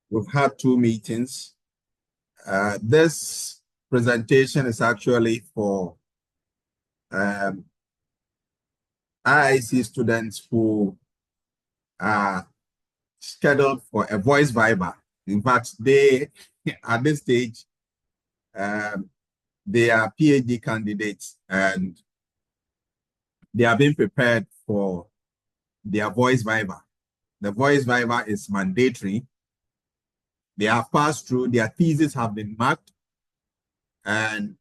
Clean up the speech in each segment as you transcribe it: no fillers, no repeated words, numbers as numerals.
We've had 2 meetings. This presentation is actually for IIC students who are scheduled for a voice viva. In fact, they, at this stage, they are PhD candidates and they are being prepared for their voice viva. The voice viva is mandatory. They have passed through, their theses have been marked, and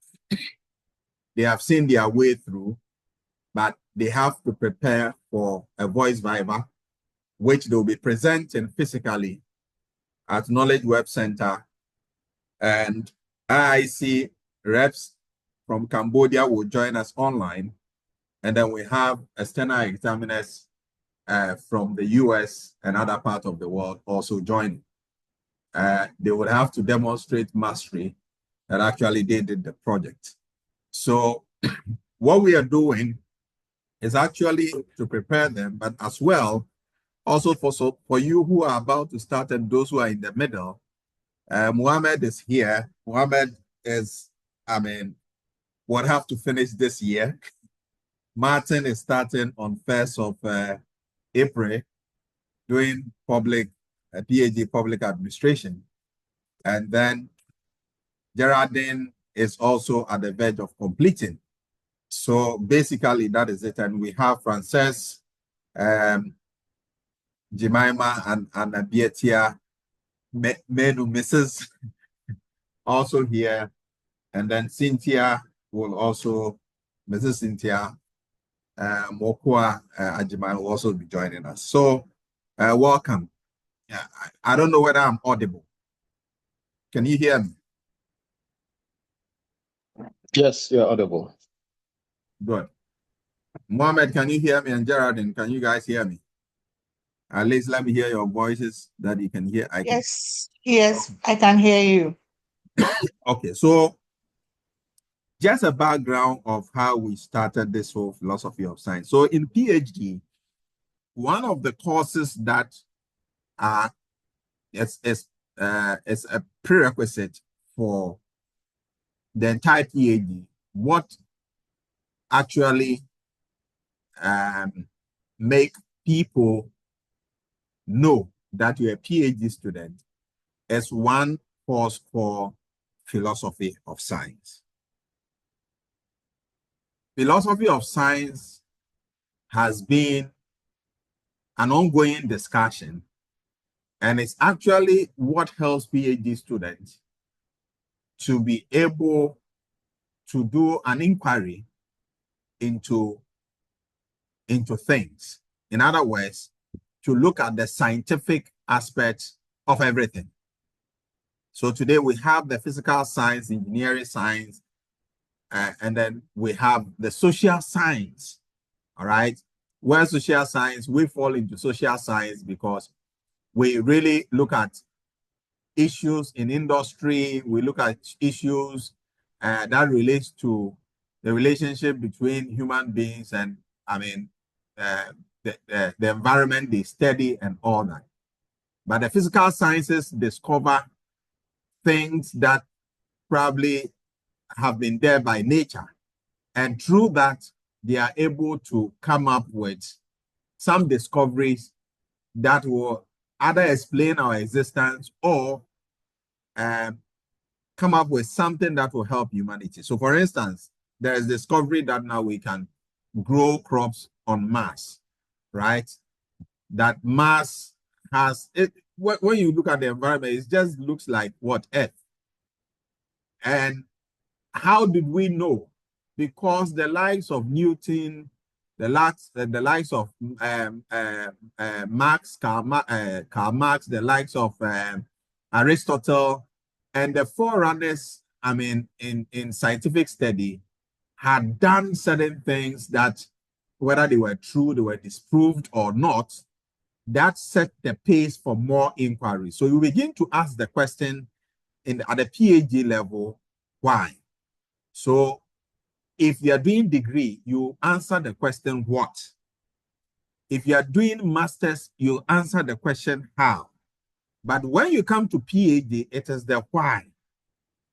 they have seen their way through, but they have to prepare for a voice viva, which they'll be presenting physically at Knowledge Web Center. And IIC reps from Cambodia will join us online. And then we have external examiners from the US and other parts of the world also joining. They would have to demonstrate mastery that actually they did the project. So what we are doing is actually to prepare them, but as well, also for you who are about to start and those who are in the middle, Mohammed is here. Mohammed is, would have to finish this year. Martin is starting on 1st of April, doing PhD public administration. And then Geraldine is also at the verge of completing. So basically that is it. And we have Frances, Jemima and Abietia, Menu Mrs. also here. And then Cynthia will also, Mrs. Cynthia Mokua Ajimai will also be joining us. So welcome. Yeah, I don't know whether I'm audible. Can you hear me? Yes, you're audible. Good. Mohammed, can you hear me? And Geraldine, can you guys hear me? At least let me hear your voices that you can hear. Yes, I can hear you. Okay, so just a background of how we started this whole philosophy of science. So in PhD, one of the courses that is a prerequisite for the entire PhD, what actually make people know that you're a PhD student is one course called philosophy of science. Philosophy of science has been an ongoing discussion, and it's actually what helps PhD students to be able to do an inquiry into things. In other words, to look at the scientific aspects of everything. So today we have the physical science, engineering science, and then we have the social science, all right? Where social science, we fall into social science because we really look at issues in industry, we look at issues that relates to the relationship between human beings and, the environment they study and all that. But the physical sciences discover things that probably have been there by nature. And through that, they are able to come up with some discoveries that will either explain our existence or come up with something that will help humanity. So for instance, there is discovery that now we can grow crops on Mars, right? That Mars has, when you look at the environment, it just looks like what, Earth. And how did we know? Because the likes of Newton, the likes of Karl Marx, the likes of Aristotle, and the forerunners, in scientific study, had done certain things that, whether they were true, they were disproved or not, that set the pace for more inquiry. So you begin to ask the question at the PhD level, why? So if you are doing degree, you answer the question, what? If you are doing masters, you answer the question, how? But when you come to PhD, it is the why.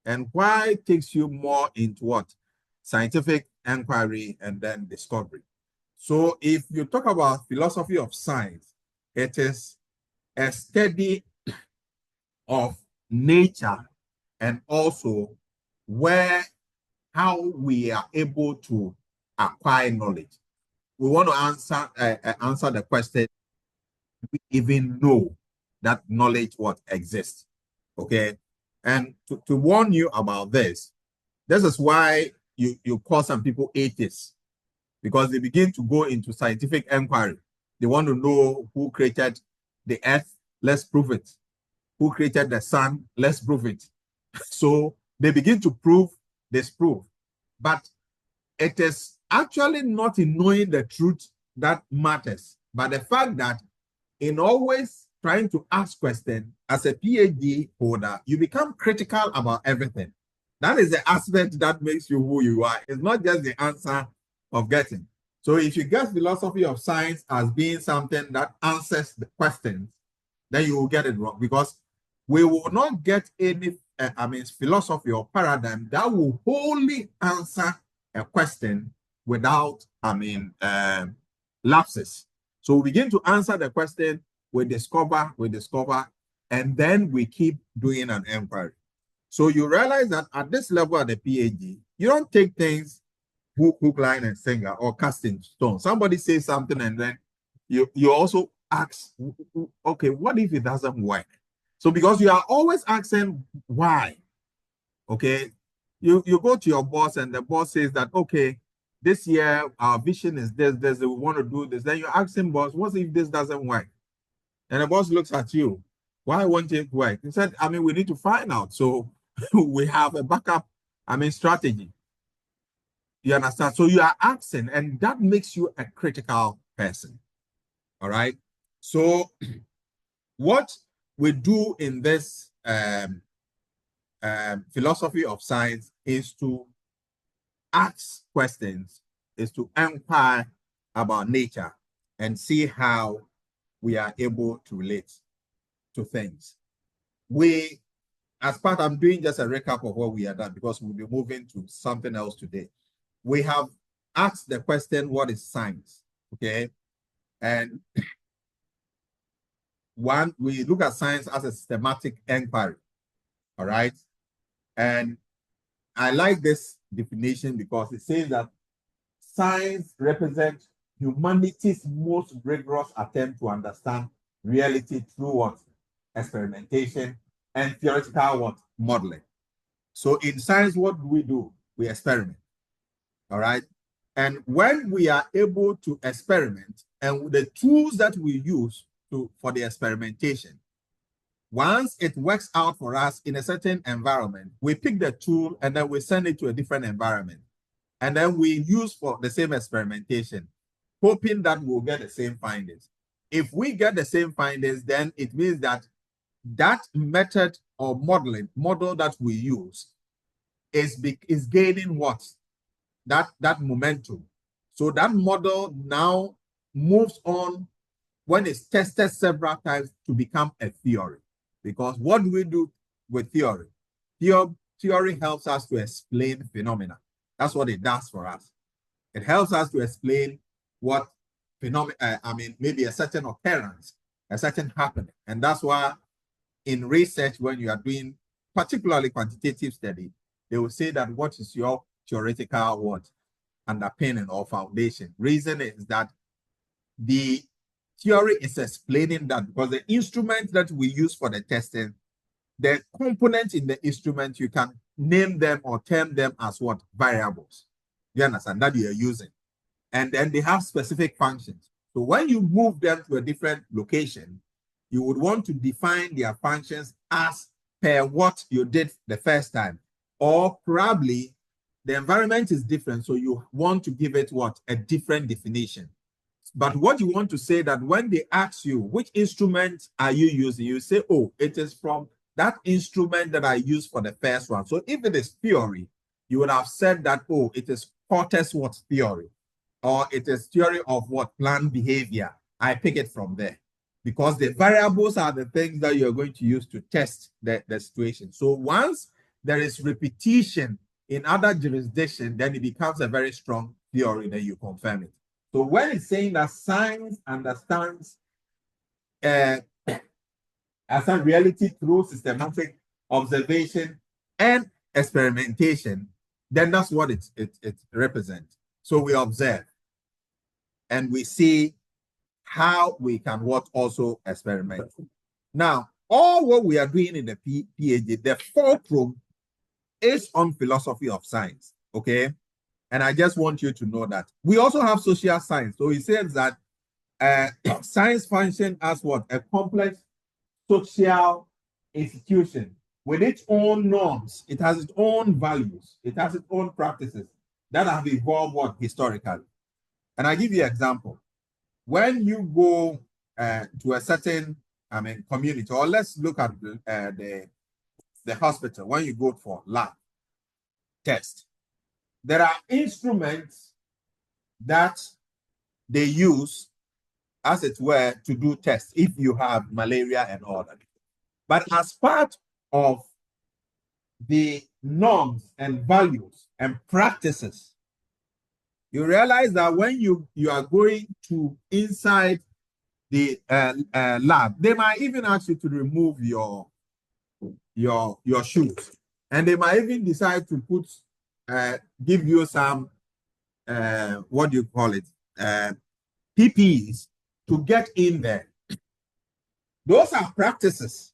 And why takes you more into what? Scientific inquiry and then discovery. So if you talk about philosophy of science, it is a study of nature and also how we are able to acquire knowledge. We want to answer the question, do we even know that knowledge exists? Okay. And to warn you about this is why you call some people atheists, because they begin to go into scientific inquiry. They want to know who created the earth, let's prove it. Who created the sun, let's prove it. So they begin to prove, disprove. But it is actually not in knowing the truth that matters, but the fact that in always trying to ask questions as a PhD holder, you become critical about everything. That is the aspect that makes you who you are. It's not just the answer of getting. So if you get philosophy of science as being something that answers the questions, then you will get it wrong, because we will not get any philosophy or paradigm that will wholly answer a question without lapses. So we begin to answer the question, we discover, and then we keep doing an inquiry. So you realize that at this level of the PhD, you don't take things hook, line, and sinker, or casting stone. Somebody says something and then you also ask, okay, what if it doesn't work? So because you are always asking why, okay, you go to your boss and the boss says that, okay, this year our vision is this, we want to do this. Then you ask him, boss, what if this doesn't work? And the boss looks at you, why won't it work? He said, we need to find out. So we have a backup, strategy. You understand? So you are asking, and that makes you a critical person. All right. So what we do in this philosophy of science is to ask questions, is to inquire about nature and see how we are able to relate to things. I'm doing just a recap of what we have done, because we'll be moving to something else today. We have asked the question, what is science? Okay. And one, we look at science as a systematic inquiry. All right. And I like this definition because it says that science represents humanity's most rigorous attempt to understand reality through what? Experimentation and theoretical modeling. So in science, what do? We experiment. All right. And when we are able to experiment, and the tools that we use for the experimentation, once it works out for us in a certain environment, we pick the tool and then we send it to a different environment. And then we use for the same experimentation, hoping that we'll get the same findings. If we get the same findings, then it means that that method or model that we use is gaining what? That momentum. So that model now moves on, when it's tested several times, to become a theory. Because what do we do with theory? Theory helps us to explain phenomena. That's what it does for us. It helps us to explain what phenomena, maybe a certain occurrence, a certain happening. And that's why in research, when you are doing particularly quantitative study, they will say that what is your theoretical underpinning or foundation. Reason is that the theory is explaining that, because the instrument that we use for the testing, the components in the instrument, you can name them or term them as variables. You understand that you are using. And then they have specific functions. So when you move them to a different location, you would want to define their functions as per what you did the first time. Or probably the environment is different, so you want to give it a different definition. But what you want to say, that when they ask you, which instrument are you using? You say, oh, it is from that instrument that I used for the first one. So if it is theory, you would have said that, oh, it is Cartesian theory, or it is theory of planned behavior. I pick it from there. because the variables are the things that you're going to use to test the situation. So once there is repetition in other jurisdictions, then it becomes a very strong theory, then you confirm it. So when it's saying that science understands as a reality through systematic observation and experimentation, then that's what it represents. So we observe and we see how we can what also experiment. Now, all what we are doing in the PhD, the fulcrum is on philosophy of science, okay? And I just want you to know that. We also have social science. So he says that science functions as what? A complex social institution with its own norms. It has its own values. It has its own practices that have evolved what? Historically. And I give you an example. When you go to a certain, community, or let's look at the hospital, when you go for lab test, there are instruments that they use, as it were, to do tests if you have malaria and all that. But as part of the norms and values and practices, you realize that when you are going to inside the lab, they might even ask you to remove your shoes, and they might even decide to put give you some what do you call it, PPEs to get in there. Those are practices.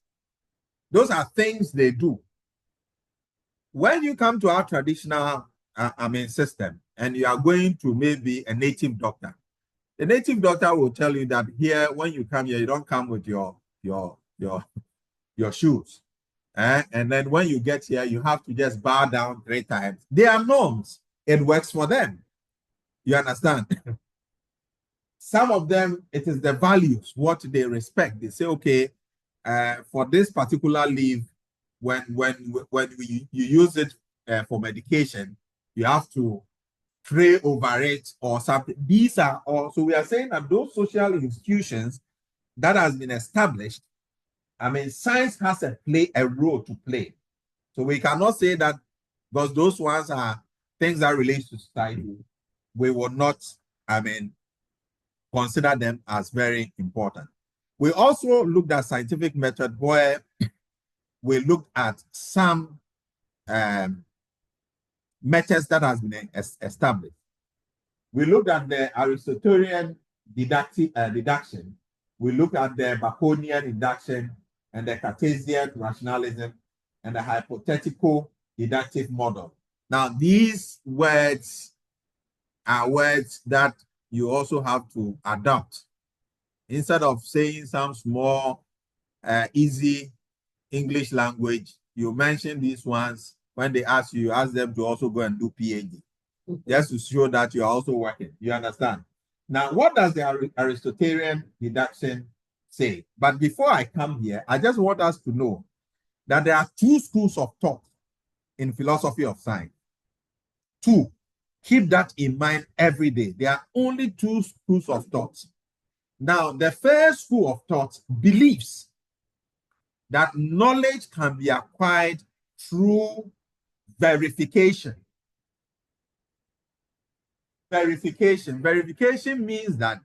Those are things they do. When you come to our traditional system, and you are going to maybe a native doctor, the native doctor will tell you that here, when you come here, you don't come with your shoes. And then when you get here, you have to just bow down 3 times. They are norms. It works for them. You understand? Some of them, it is the values, what they respect. They say, okay, for this particular leaf, when you use it for medication, you have to pray over it or something. These are also, we are saying that those social institutions that has been established, science has a role to play. So we cannot say that because those ones are things that relate to society, we will not, consider them as very important. We also looked at scientific method where we looked at some methods that has been established. We looked at the Aristotelian deduction. We looked at the Baconian Induction and the Cartesian Rationalism and the hypothetical deductive model. Now, these words are words that you also have to adopt. Instead of saying some small, easy English language, you mention these ones. When they ask you, you ask them to also go and do PhD, just to show that you are also working. You understand? Now, what does the Aristotelian deduction say? But before I come here, I just want us to know that there are 2 schools of thought in philosophy of science. 2. Keep that in mind every day. There are only 2 schools of thought. Now, the first school of thought believes that knowledge can be acquired through verification. Verification means that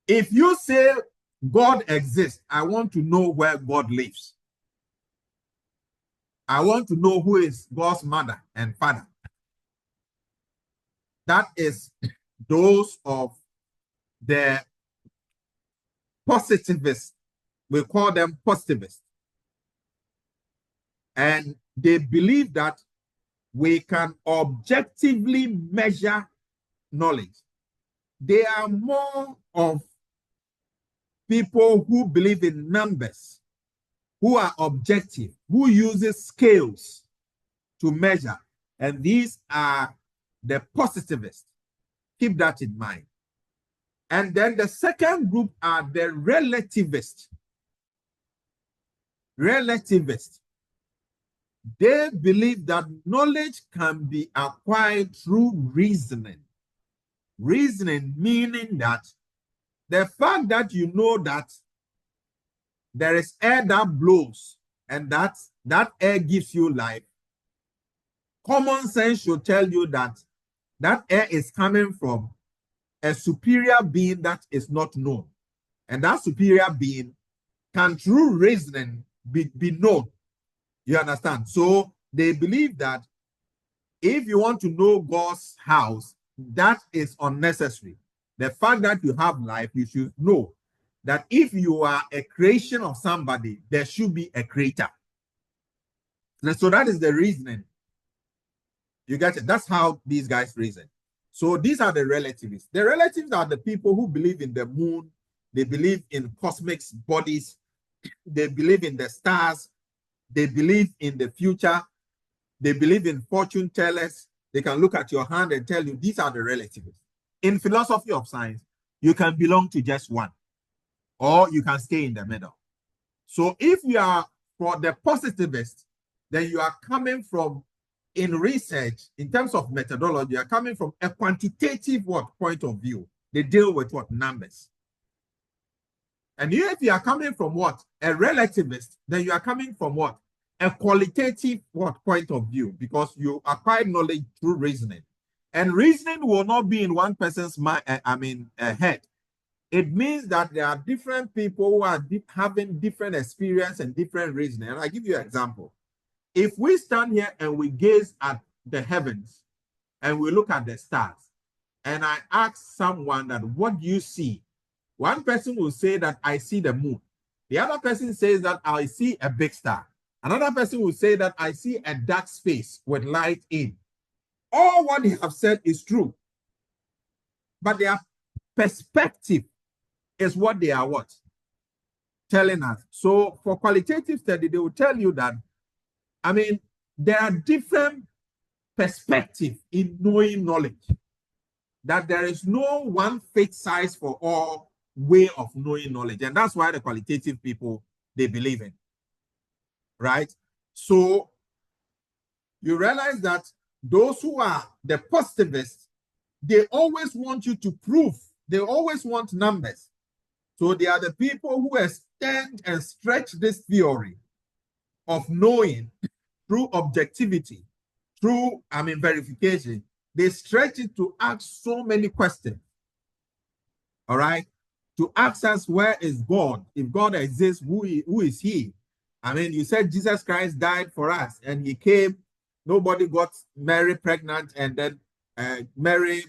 if you say God exists, I want to know where God lives. I want to know who is God's mother and father. That is those of the positivists. We call them positivists. And they believe that we can objectively measure knowledge. They are more of people who believe in numbers, who are objective, who uses scales to measure. And these are the positivists. Keep that in mind. And then the second group are the relativists. Relativists. They believe that knowledge can be acquired through reasoning. Reasoning meaning that the fact that you know that there is air that blows, and that air gives you life, common sense should tell you that that air is coming from a superior being that is not known. And that superior being can, through reasoning, be known. You understand? So they believe that if you want to know God's house, that is unnecessary. The fact that you have life, you should know that if you are a creation of somebody, there should be a creator. So that is the reasoning. You get it? That's how these guys reason. So these are the relativists. The relativists are the people who believe in the moon. They believe in cosmic bodies. They believe in the stars. They believe in the future. They believe in fortune tellers. They can look at your hand and tell you these are the relativists. In philosophy of science, you can belong to just one, or you can stay in the middle. So if you are for the positivist, then you are coming from, in research, in terms of methodology, you are coming from a quantitative point of view. They deal with numbers. And if you are coming from a relativist, then you are coming from a qualitative point of view, because you acquire knowledge through reasoning. And reasoning will not be in one person's mind, head. It means that there are different people who are having different experience and different reasoning. And I'll give you an example. If we stand here and we gaze at the heavens and we look at the stars, and I ask someone that, what do you see? One person will say that I see the moon. The other person says that I see a big star. Another person will say that I see a dark space with light in. All what they have said is true, but their perspective is what they are telling us. So for qualitative study, they will tell you that, there are different perspectives in knowing knowledge, that there is no one fit size for all way of knowing knowledge. And that's why the qualitative people, they believe in, right? So you realize that those who are the positivists, they always want you to prove. They always want numbers. So they are the people who extend and stretch this theory of knowing through objectivity, through verification. They stretch it to ask so many questions. All right? To ask us, where is God? If God exists, who is he? You said Jesus Christ died for us and he came. Nobody got Mary pregnant, and then Mary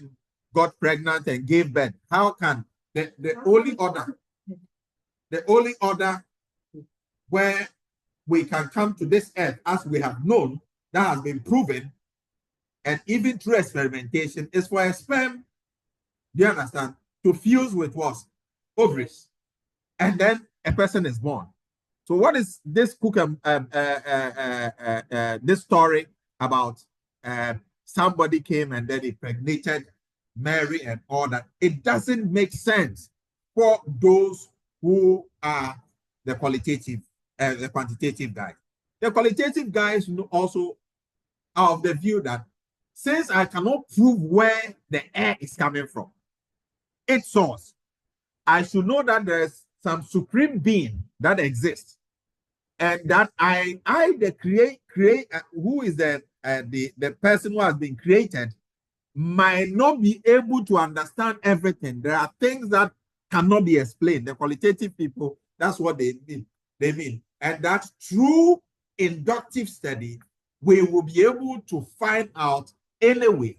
got pregnant and gave birth. How can the only order where we can come to this earth, as we have known, that has been proven, and even through experimentation, is for a sperm, do you understand, to fuse with ovaries, and then a person is born. So what is this this story about somebody came and then impregnated Mary and all that? It doesn't make sense for those who are the quantitative guys. The qualitative guys also are of the view that since I cannot prove where the air is coming from, its source, I should know that there's some supreme being that exists, and that I the create who is the person who has been created, might not be able to understand everything. There are things that cannot be explained. The qualitative people, that's what they mean. And that through inductive study, we will be able to find out anyway,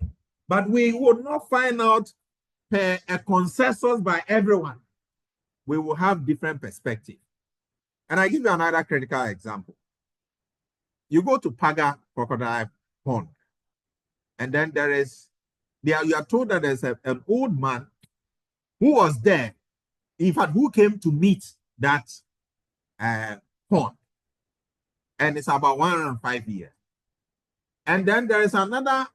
but we will not find out per a consensus by everyone. We will have different perspectives. And I give you another critical example. You go to Paga Crocodile Pond, and then you are told that there's an old man who was there, in fact, who came to meet that pond. And it's about 105 years. And then there is another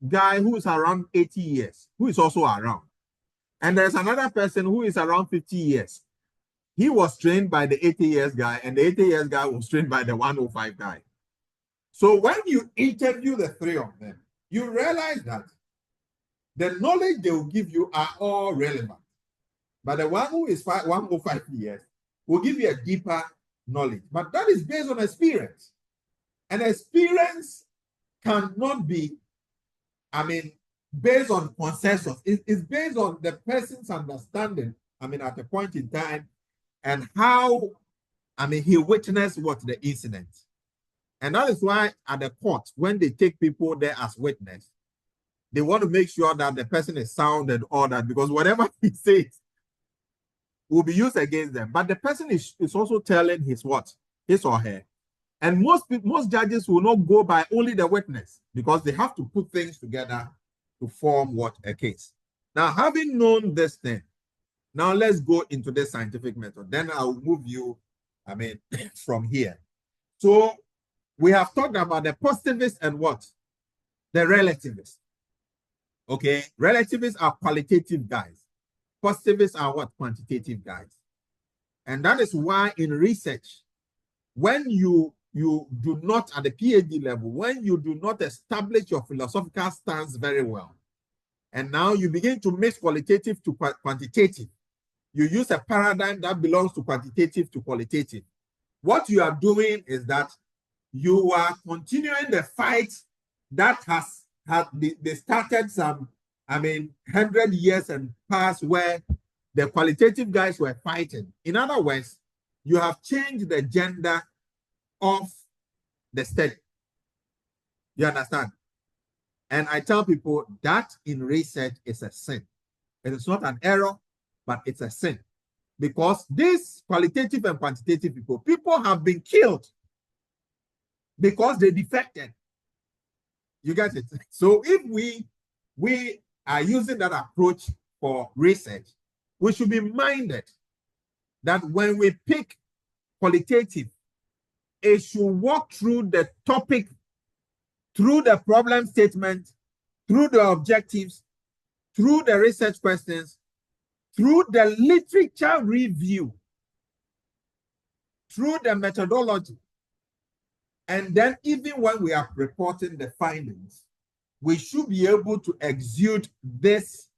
guy who is around 80 years, who is also around. And there's another person who is around 50 years. He was trained by the 80 years guy, and the 80 years guy was trained by the 105 guy. So when you interview the three of them, you realize that the knowledge they will give you are all relevant. But the one who is 105 years will give you a deeper knowledge. But that is based on experience. And experience cannot be, based on consensus. It's based on the person's understanding, at a point in time, and how, he witnessed what the incident. And that is why at the court, when they take people there as witness, they want to make sure that the person is sound and all that, because whatever he says will be used against them. But the person is also telling his what? His or her. And most judges will not go by only the witness, because they have to put things together to form what? A case. Now, having known this thing, now let's go into the scientific method. Then I'll move you, from here. So we have talked about the positivists and what? The relativists. Okay, relativists are qualitative guys. Positivists are what? Quantitative guys. And that is why in research, when you do not, at the PhD level, when you do not establish your philosophical stance very well, and now you begin to mix qualitative to quantitative, you use a paradigm that belongs to quantitative to qualitative. What you are doing is that you are continuing the fight that they started some, 100 years and past, where the qualitative guys were fighting. In other words, you have changed the gender of the study. You understand? And I tell people that in research is a sin. It is not an error, but it's a sin. Because these qualitative and quantitative people have been killed because they defected. You get it? So if we are using that approach for research, we should be minded that when we pick qualitative, it should walk through the topic, through the problem statement, through the objectives, through the research questions, through the literature review, through the methodology. And then even when we are reporting the findings, we should be able to exude this,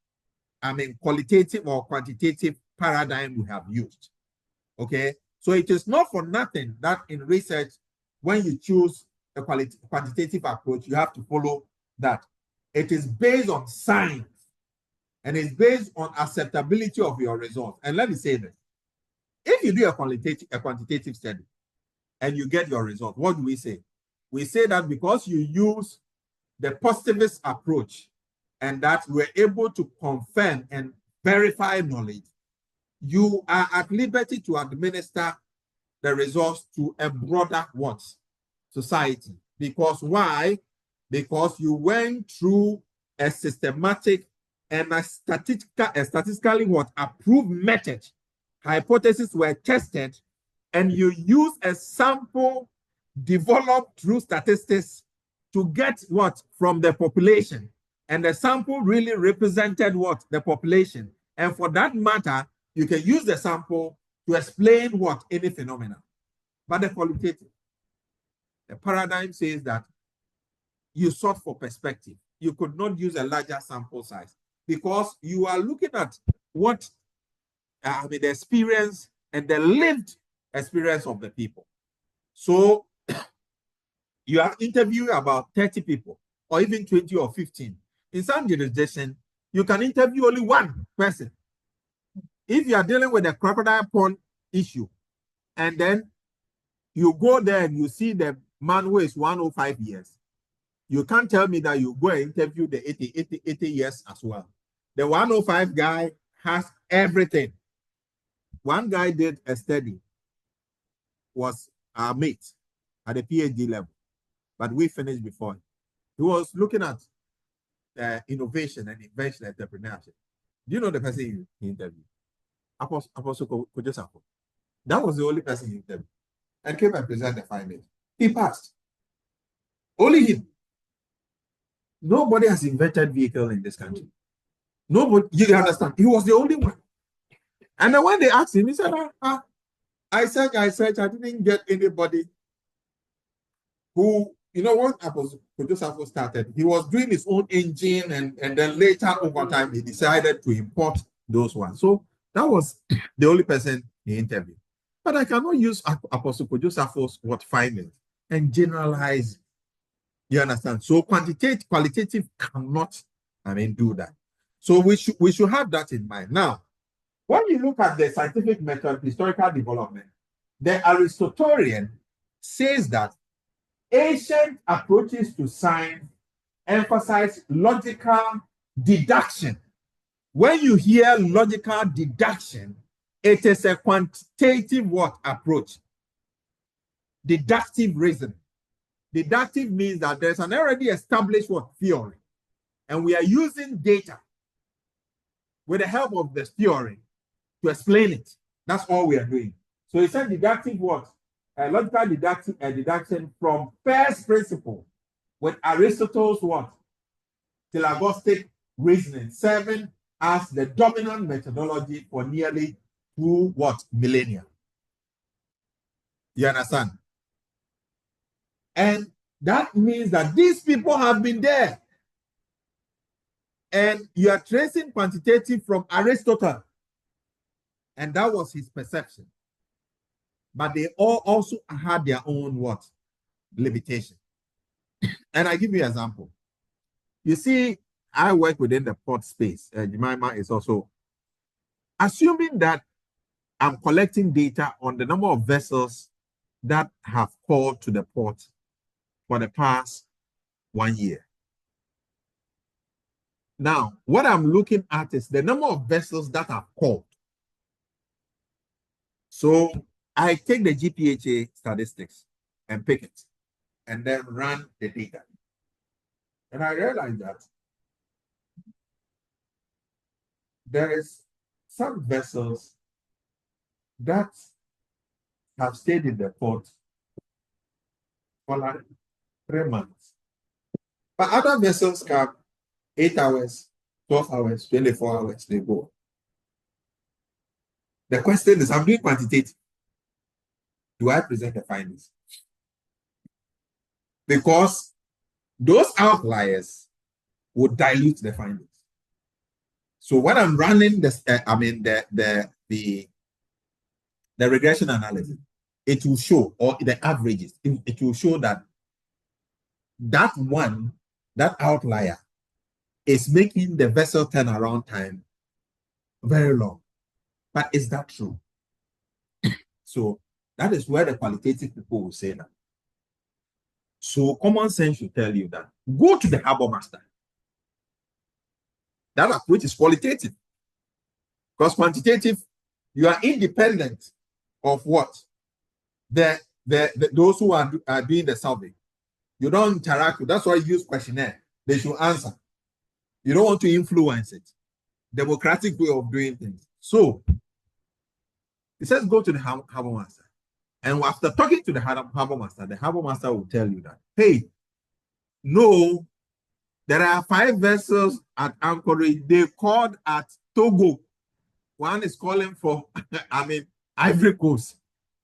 qualitative or quantitative paradigm we have used. Okay? So it is not for nothing that in research, when you choose a quantitative approach, you have to follow that. It is based on science, and it's based on acceptability of your results. And let me say this. If you do a quantitative study and you get your result, what do we say? We say that because you use the positivist approach and that we're able to confirm and verify knowledge, you are at liberty to administer the results to a broader what? Society. Because why? Because you went through a systematic and a statistically what? Approved method. Hypotheses were tested, and you use a sample developed through statistics to get what? From the population. And the sample really represented what? The population. And for that matter, you can use the sample to explain what? Any phenomena. But the qualitative, the paradigm says that you sought for perspective. You could not use a larger sample size because you are looking at what the experience and the lived experience of the people. So you are interviewing about 30 people or even 20 or 15. In some jurisdiction, you can interview only one person. If you are dealing with a crocodile pond issue, and then you go there and you see the man who is 105 years, you can't tell me that you go and interview the 80 years as well. The 105 guy has everything. One guy did a study, was our mate at the PhD level, but we finished before him. He was looking at innovation and invention entrepreneurship. Do you know the person he interviewed? Apostle Kojosafo. That was the only person he interviewed and came and presented the findings. He passed. Only him. Nobody has invented vehicle in this country. Nobody, you understand? He was the only one. And then when they asked him, he said, I searched, I didn't get anybody who, when Apostle Kojosafo started, he was doing his own engine, and then later over time, he decided to import those ones. So that was the only person he interviewed. But I cannot use Apostle Kojo-Safo's what findings and generalize. You understand? So qualitative cannot, do that. So we should have that in mind. Now, when you look at the scientific method, historical development, the Aristotelian says that ancient approaches to science emphasize logical deduction. When you hear logical deduction, it is a quantitative what approach? Deductive reasoning. Deductive means that there's an already established what theory, and we are using data with the help of the theory to explain it. That's all we are doing. So it's a deductive what? Logical deduction from first principle with Aristotle's what? Syllogistic reasoning serving as the dominant methodology for nearly 2 what? Millennia. You understand? And that means that these people have been there. And you are tracing quantitative from Aristotle. And that was his perception. But they all also had their own what? Limitation. And I give you an example. You see, I work within the port space. Jemima is also assuming that I'm collecting data on the number of vessels that have called to the port for the past 1 year. Now, what I'm looking at is the number of vessels that have called. So I take the GPHA statistics and pick it and then run the data. And I realize that there is some vessels that have stayed in the port for like 3 months. But other vessels come 8 hours, 12 hours, 24 hours, they go. The question is, I'm doing quantitative. Do I present the findings? Because those outliers would dilute the findings. So when I'm running this, the regression analysis, it will show, or the averages, it will show that that outlier is making the vessel turnaround time very long. But is that true? So that is where the qualitative people will say that. So common sense should tell you that go to the harbor master. That approach is qualitative. Because quantitative, you are independent of what? Those who are doing the survey. You don't interact with, that's why you use questionnaire. They should answer. You don't want to influence it. Democratic way of doing things. So it says go to the harbor master. And after talking to the harbor master will tell you that, hey, no, there are 5 vessels at anchorage. They called at Togo. One is calling for, Ivory Coast.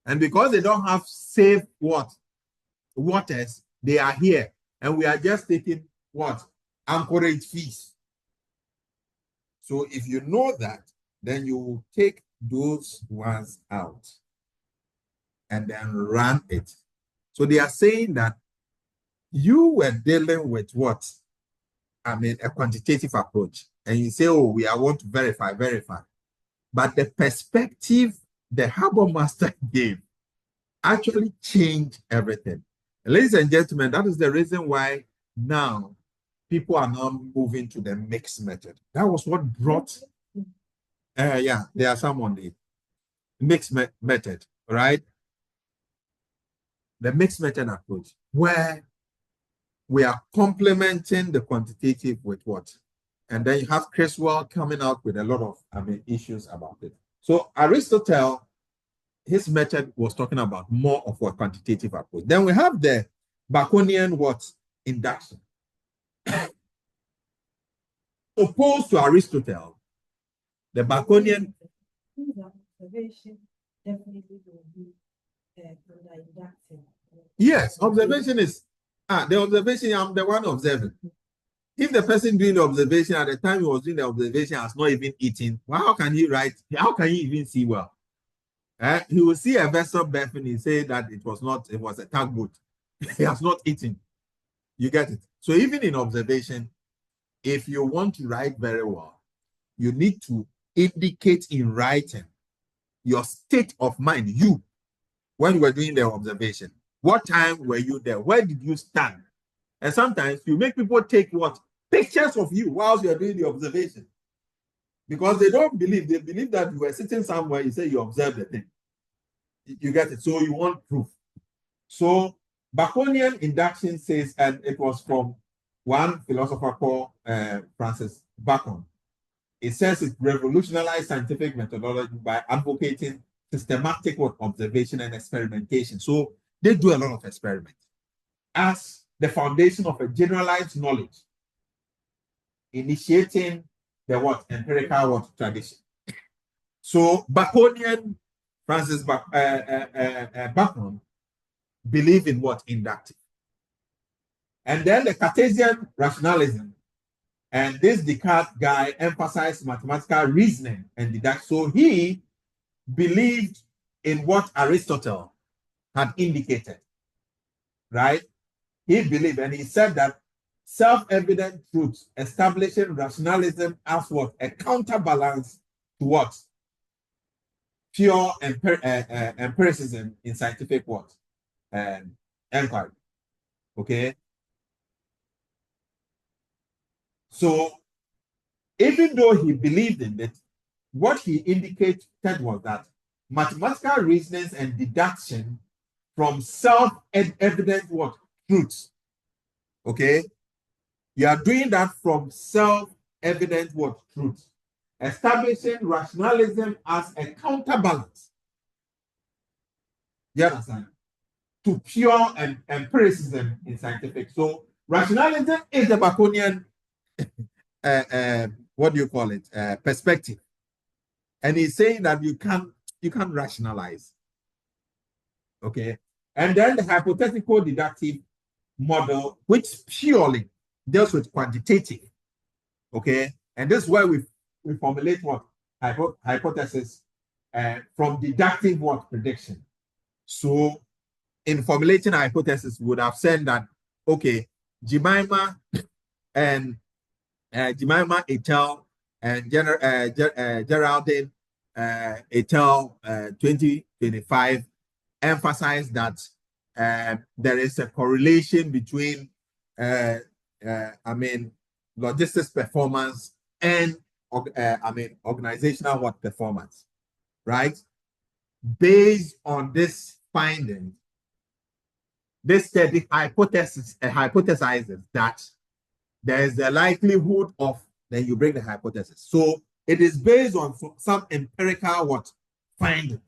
And because they don't have safe waters, they are here. And we are just taking what? Anchorage fees. So if you know that, then you will take those ones out and then run it. So they are saying that you were dealing with what? A quantitative approach. And you say, oh, I want to verify. But the perspective the harbor master gave actually changed everything. Ladies and gentlemen, that is the reason why now people are now moving to the mixed method. That was what brought, there are some on the mixed method, right? The mixed method approach, where we are complementing the quantitative with what? And then you have Criswell coming out with a lot of issues about it. So Aristotle, his method was talking about more of a quantitative approach. Then we have the Baconian induction. Opposed to Aristotle, the Baconian observation definitely will be under induction. Yes, observation is the observation. I'm the one observing. If the person doing the observation at the time he was doing the observation has not even eaten, well, how can he write? How can he even see well? He will see a vessel bathing, he say that it was a tugboat. He has not eaten. You get it? So even in observation, if you want to write very well, you need to indicate in writing your state of mind, you, when you were doing the observation. What time were you there? Where did you stand? And sometimes you make people take what? Pictures of you whilst you are doing the observation. Because they don't believe, they believe that you were sitting somewhere, you say you observed the thing. You get it? So you want proof. So Baconian Induction says, and it was from one philosopher called Francis Bacon. It says it revolutionized scientific methodology by advocating systematic observation and experimentation. So they do a lot of experiments as the foundation of a generalized knowledge, initiating the what? Empirical what? Tradition. So Baconian, Francis Bacon, believe in what? Inductive. And then the Cartesian Rationalism, and this Descartes guy emphasized mathematical reasoning and deduction. So he believed in what Aristotle had indicated, right? He believed, and he said that self-evident truths establishing rationalism as what? A counterbalance to what? Pure empiricism in scientific what? Inquiry. Okay? So, even though he believed in it, what he indicated was that mathematical reasonings and deduction from self-evident what? Truths. Okay? You are doing that from self-evident what? Truths. Establishing rationalism as a counterbalance. You understand? To pure empiricism in scientific. So rationalism is the Baconian what do you call it? Perspective. And he's saying that you can't rationalize. Okay. And then the hypothetical deductive model, which purely deals with quantitative. Okay. And this is where we formulate what? Hypothesis from deductive what? Prediction. So in formulating a hypothesis, we would have said that, okay, Jemima and Jemima et al. And Geraldine et al. 2025 emphasized that there is a correlation between, logistics performance and, organizational what performance, right? Based on this finding, this study hypothesizes that there is a likelihood of, then you bring the hypothesis. So it is based on some empirical what? Findings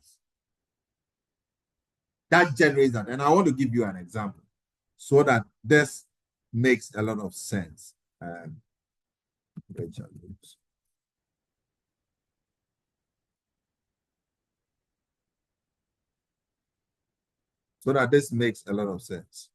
that generates that. And I want to give you an example so that this makes a lot of sense. So that this makes a lot of sense.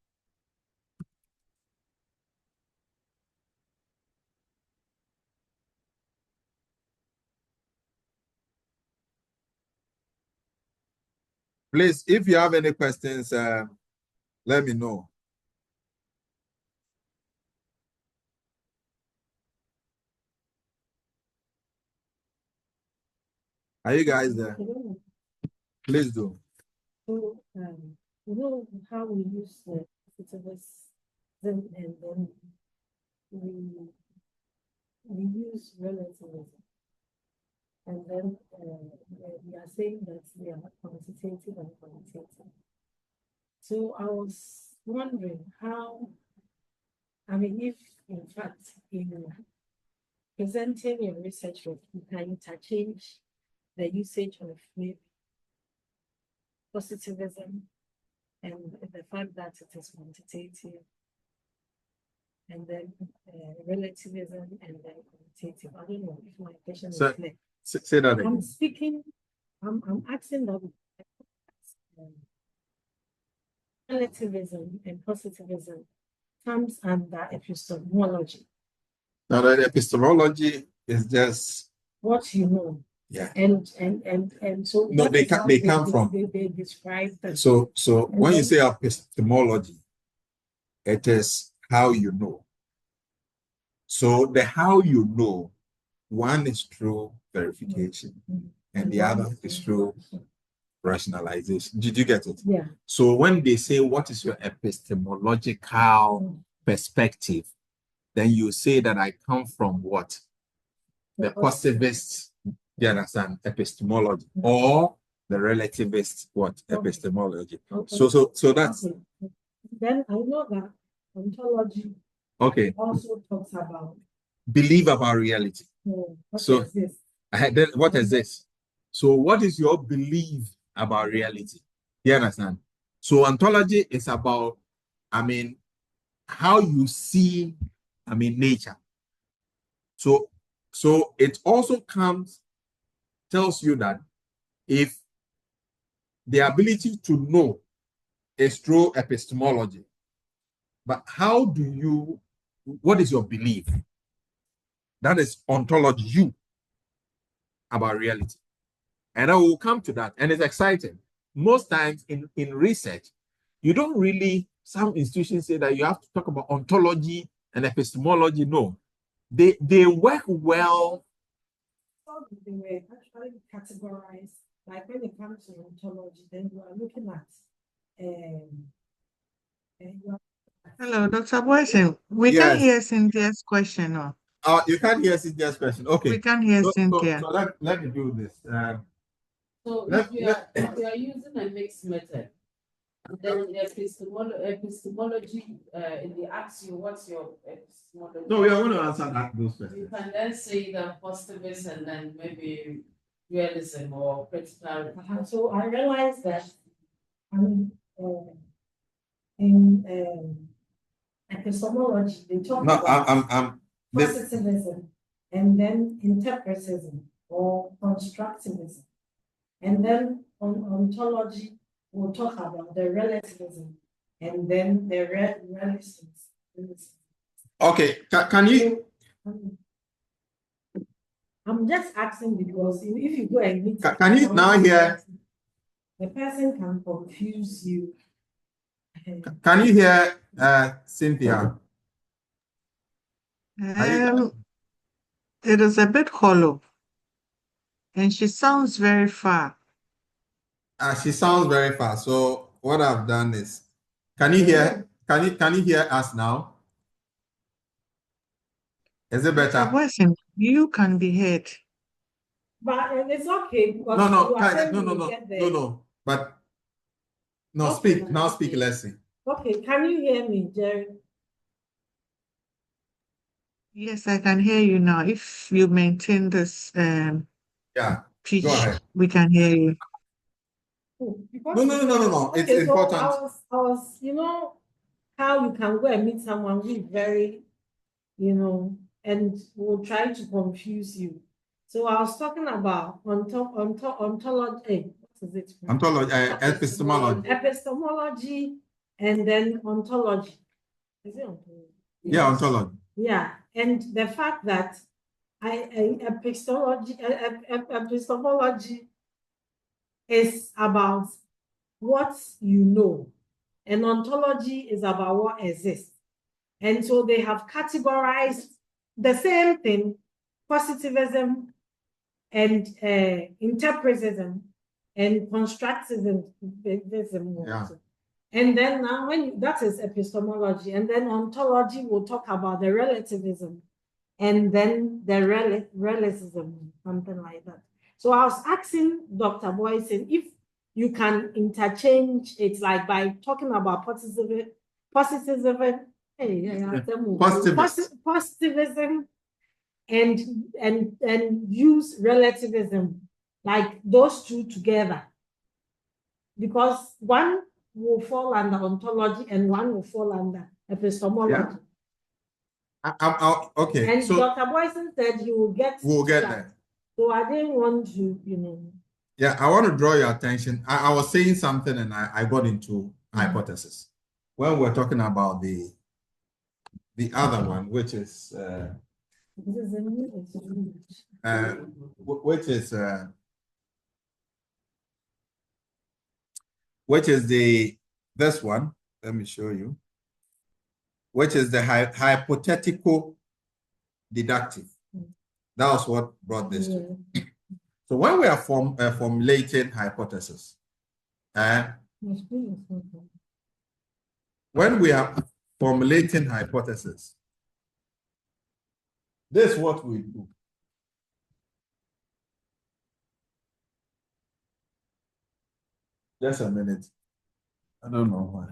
Please, if you have any questions, let me know. Are you guys there? Please do. So, you know how we use the positivism, and then we use relativism, and then we are saying that they are quantitative and qualitative. So I was wondering how, if in fact in presenting your research work, you can interchange the usage of maybe positivism and the fact that it is quantitative, and then relativism, and then quantitative. I don't know if my question is clear. Say that again. I'm asking that relativism and positivism comes under epistemology. Now, the epistemology is just what you know. Yeah. And so No, that they is how come from. they describe that. So when you then- say epistemology, it is how you know. So the how you know, one is through verification, and the other is through rationalization. Did you get it? Yeah. So when they say, what is your epistemological perspective? Then you say that I come from what? The positivist, you understand, epistemology, or the relativist, what? Epistemology. Okay. So that's Okay. Then I know that ontology okay. also talks about Believe about reality. what So exists. then what is this? So what is your belief about reality? You understand? So ontology is about, I mean, how you see, I mean, nature. So it also tells you that if the ability to know is through epistemology, but how do you, what is your belief? That is ontology, you, about reality. And I will come to that. And it's exciting. Most times in research, you don't really, some institutions say that you have to talk about ontology and epistemology. No, they work well. They were actually categorized, like when it comes to ontology, then you are looking at Hello, Dr. Boyson. We Yes. can hear Cynthia's question. No? You can't hear Cynthia's question. Okay. We can hear Cynthia. So let me do this. So if you are using a mixed method, then the epistemology, if they ask you what's your epistemology, No, we are going to answer those questions. you can then say the positivist and then maybe realism or critical. So I realized that in epistemology they talk No, about I'm this. positivism and then empiricism or constructivism, and then on ontology we'll talk about the relativism and then the relativism. Okay, can you? I'm just asking because if you go and meet, Can you now hear? the person can confuse you. Can you hear Cynthia? It is a bit hollow, and she sounds very far. She sounds very fast. So what I've done is, can you hear? Can you hear us now? Is it Dr. better? Boyson, you can be heard. But it's okay because No, you are saying you will no. get there. But no, Okay. speak now. Speak. Let's see. Okay, can you hear me, Jerry? Yes, I can hear you now. If you maintain this Yeah. pitch, Go ahead. we can hear you. No. It's Okay, important. So I was, you know, how you can go and meet someone who is very, and will try to confuse you. So I was talking about ontology. What is it? Ontology, epistemology. Epistemology, and then ontology. Is it ontology? Yeah, ontology. Yeah, and the fact that epistemology is about what you know, and ontology is about what exists. And so they have categorized the same thing, positivism and empiricism and constructivism. Yeah. And then now that is epistemology, and then ontology will talk about the relativism and then the relativism, something like that. So I was asking Dr. Boyson if you can interchange it, like by talking about positivism and use relativism, like those two together, because one will fall under ontology and one will fall under epistemology. Yeah. Okay. And so Dr. Boyson said he will get. We'll get there. So I didn't want to, Yeah, I want to draw your attention. I was saying something and I got into hypothesis. When we're talking about the other one, which is which is this one. Let me show you. Which is the hypothetical deductive. That was what brought this to. So when we are formulating hypotheses, when we are formulating hypotheses, this is what we do. Just a minute. I don't know why.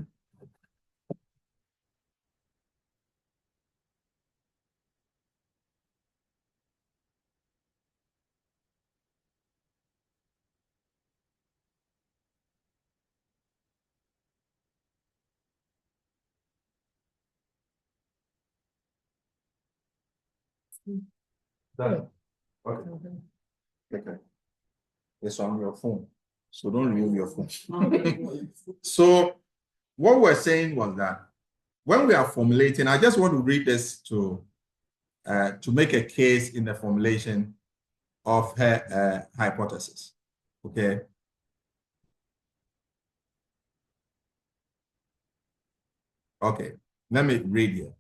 Done. Okay. Okay. It's on your phone, so don't remove your phone. So what we're saying was that when we are formulating, I just want to read this to make a case in the formulation of her hypothesis. Okay. Okay. Let me read here.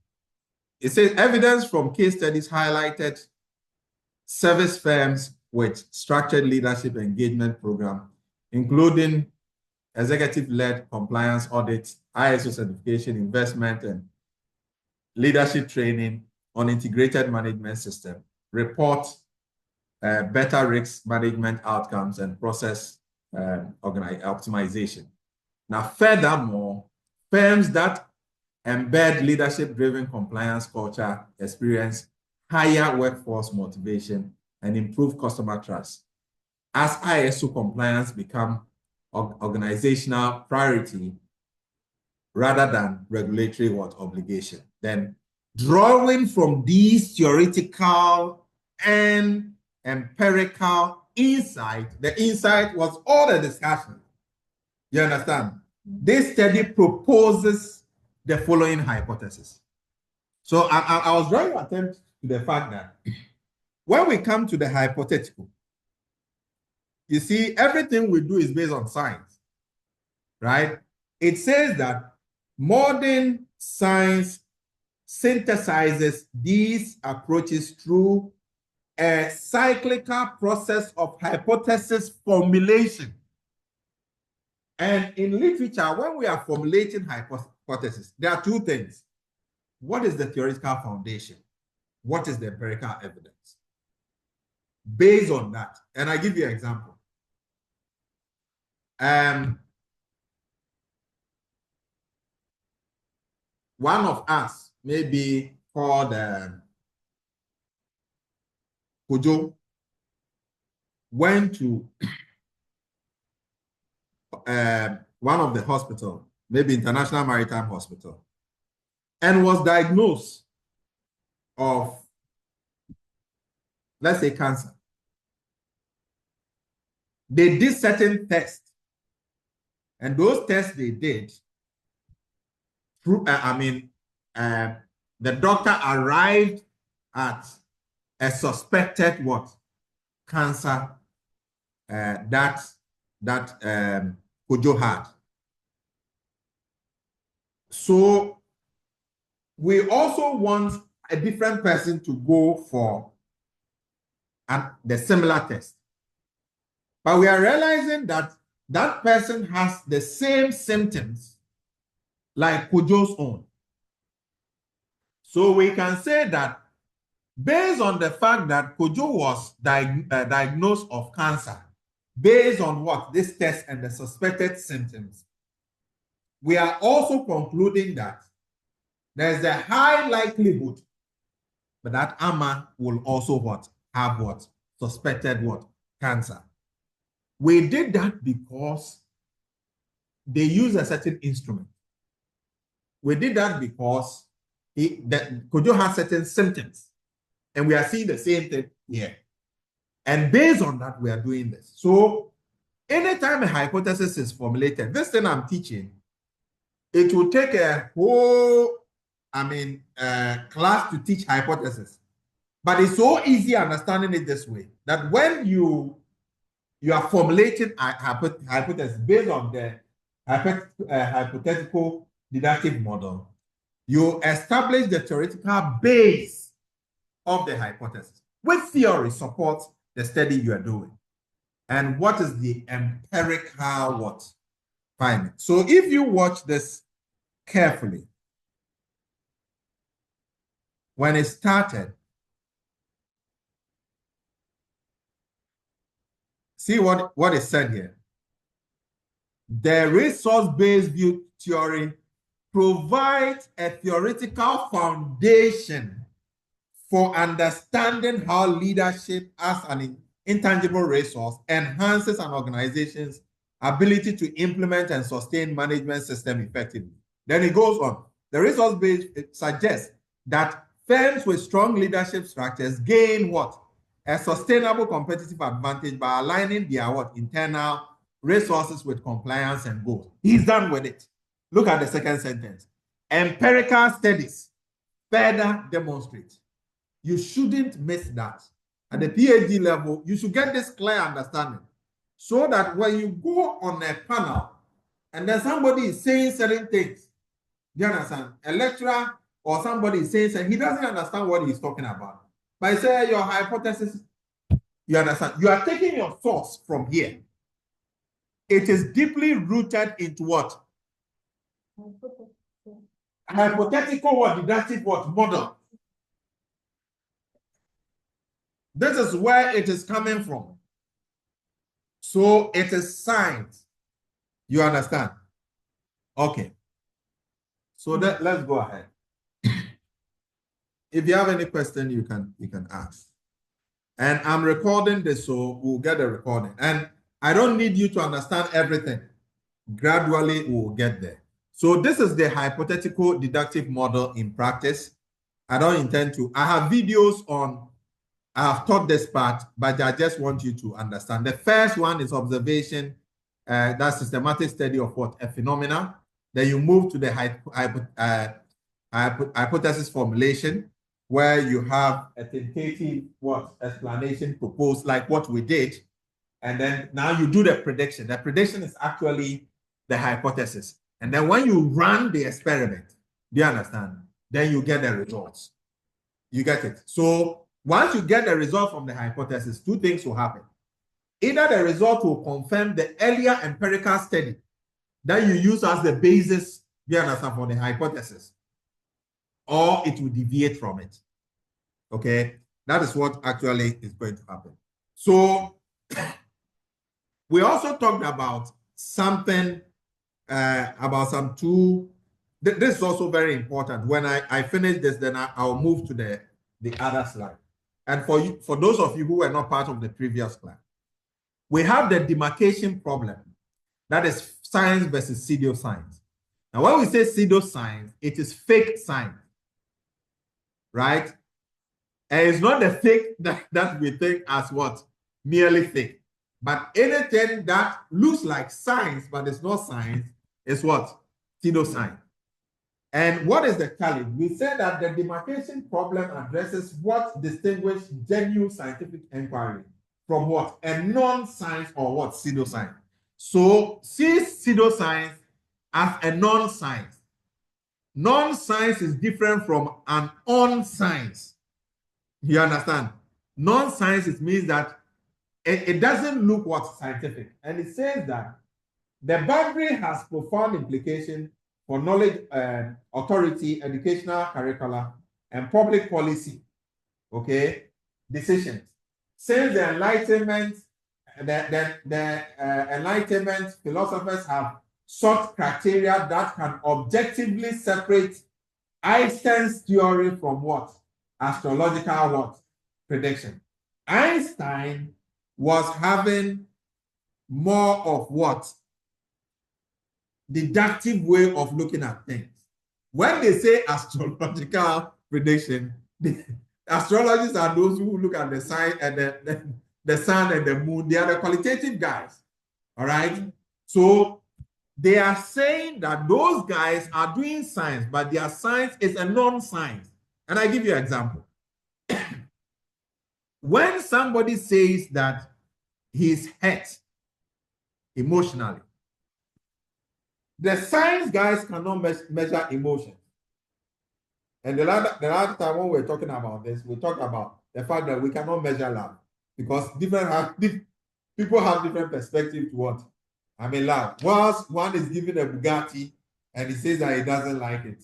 It says evidence from case studies highlighted service firms with structured leadership engagement program, including executive-led compliance audits, ISO certification, investment, and leadership training on integrated management system, report better risk management outcomes and process optimization. Now, furthermore, firms that embed leadership-driven compliance culture experience higher workforce motivation and improve customer trust. As ISO compliance become organizational priority rather than regulatory obligation. Then drawing from these theoretical and empirical insight, the insight was all the discussion. You understand? This study proposes the following hypothesis. So I was drawing attention to the fact that when we come to the hypothetical, you see, everything we do is based on science, right? It says that modern science synthesizes these approaches through a cyclical process of hypothesis formulation. And in literature, when we are formulating hypotheses, there are two things. What is the theoretical foundation? What is the empirical evidence? Based on that, and I give you an example. One of us may be called Kojo, went to one of the hospitals, maybe International Maritime Hospital, and was diagnosed of, let's say, cancer. They did certain tests, and those tests they did, the doctor arrived at a suspected what? Cancer that Kojo had. So we also want a different person to go for the similar test. But we are realizing that that person has the same symptoms like Kojo's own. So we can say that based on the fact that Kojo was diagnosed of cancer, based on what? This test and the suspected symptoms, we are also concluding that there's a high likelihood that Amma will also what? Have what? Suspected what? Cancer. We did that because they use a certain instrument. We did that because Kojo has certain symptoms, and we are seeing the same thing here. And based on that, we are doing this. So anytime a hypothesis is formulated, this thing I'm teaching, it will take a whole, class to teach hypothesis. But it's so easy understanding it this way, that when you are formulating a hypothesis based on the hypothetical deductive model, you establish the theoretical base of the hypothesis, which theory supports the study you are doing, and what is the empirical finding. So if you watch this carefully, when it started, see what is said here. The resource-based view theory provides a theoretical foundation for understanding how leadership as an intangible resource enhances an organization's ability to implement and sustain management system effectively. Then it goes on. The resource-based suggests that firms with strong leadership structures gain what? A sustainable competitive advantage by aligning their internal resources with compliance and goals. He's done with it. Look at the second sentence. Empirical studies further demonstrate. You shouldn't miss that. At the PhD level, you should get this clear understanding so that when you go on a panel and then somebody is saying certain things, do you understand? A lecturer or somebody is saying something, he doesn't understand what he's talking about. But say your hypothesis, you understand? You are taking your source from here. It is deeply rooted into what? Hypothetical deductive model. This is where it is coming from. So it is science. You understand? Okay. So let's go ahead. If you have any question, you can ask. And I'm recording this, so we'll get a recording. And I don't need you to understand everything. Gradually, we'll get there. So this is the hypothetical deductive model in practice. I don't intend to. I have videos on, I have taught this part, but I just want you to understand. The first one is observation, that's systematic study of a phenomena. Then you move to the hypothesis formulation, where you have a tentative explanation proposed, like what we did. And then now you do the prediction. The prediction is actually the hypothesis. And then when you run the experiment, do you understand? Then you get the results. You get it? So once you get the result from the hypothesis, two things will happen. Either the result will confirm the earlier empirical study that you use as the basis, do you understand, for the hypothesis, or it will deviate from it. Okay? That is what actually is going to happen. So we also talked about something, this is also very important. When I finish this, then I'll move to the other slide. And for those of you who were not part of the previous class, we have the demarcation problem. That is science versus pseudoscience. Now, when we say pseudoscience, it is fake science, right? And it's not the fake that we think as what? Merely fake. But anything that looks like science, but it's not science, is what? Pseudoscience. And what is the challenge? We say that the demarcation problem addresses what distinguishes genuine scientific inquiry from what? A non-science or what? Pseudoscience. So see pseudoscience as a non-science. Non-science is different from an on-science. You understand? Non-science means that it doesn't look what scientific. And it says that the boundary has profound implication for knowledge, authority, educational curricula, and public policy, okay, decisions. Since the Enlightenment, Enlightenment philosophers have sought criteria that can objectively separate Einstein's theory from what? Astrological what? Prediction. Einstein was having more of what? Deductive way of looking at things. When they say astrological prediction, the astrologists are those who look at the sign and the sun and the moon. They are the qualitative guys. All right. So they are saying that those guys are doing science, but their science is a non-science. And I give you an example. when somebody says that he's hurt emotionally, the science guys cannot measure emotions. And the last time when we were talking about this, we talked about the fact that we cannot measure love because people have different perspective to what love. Whilst one is given a Bugatti and he says that he doesn't like it,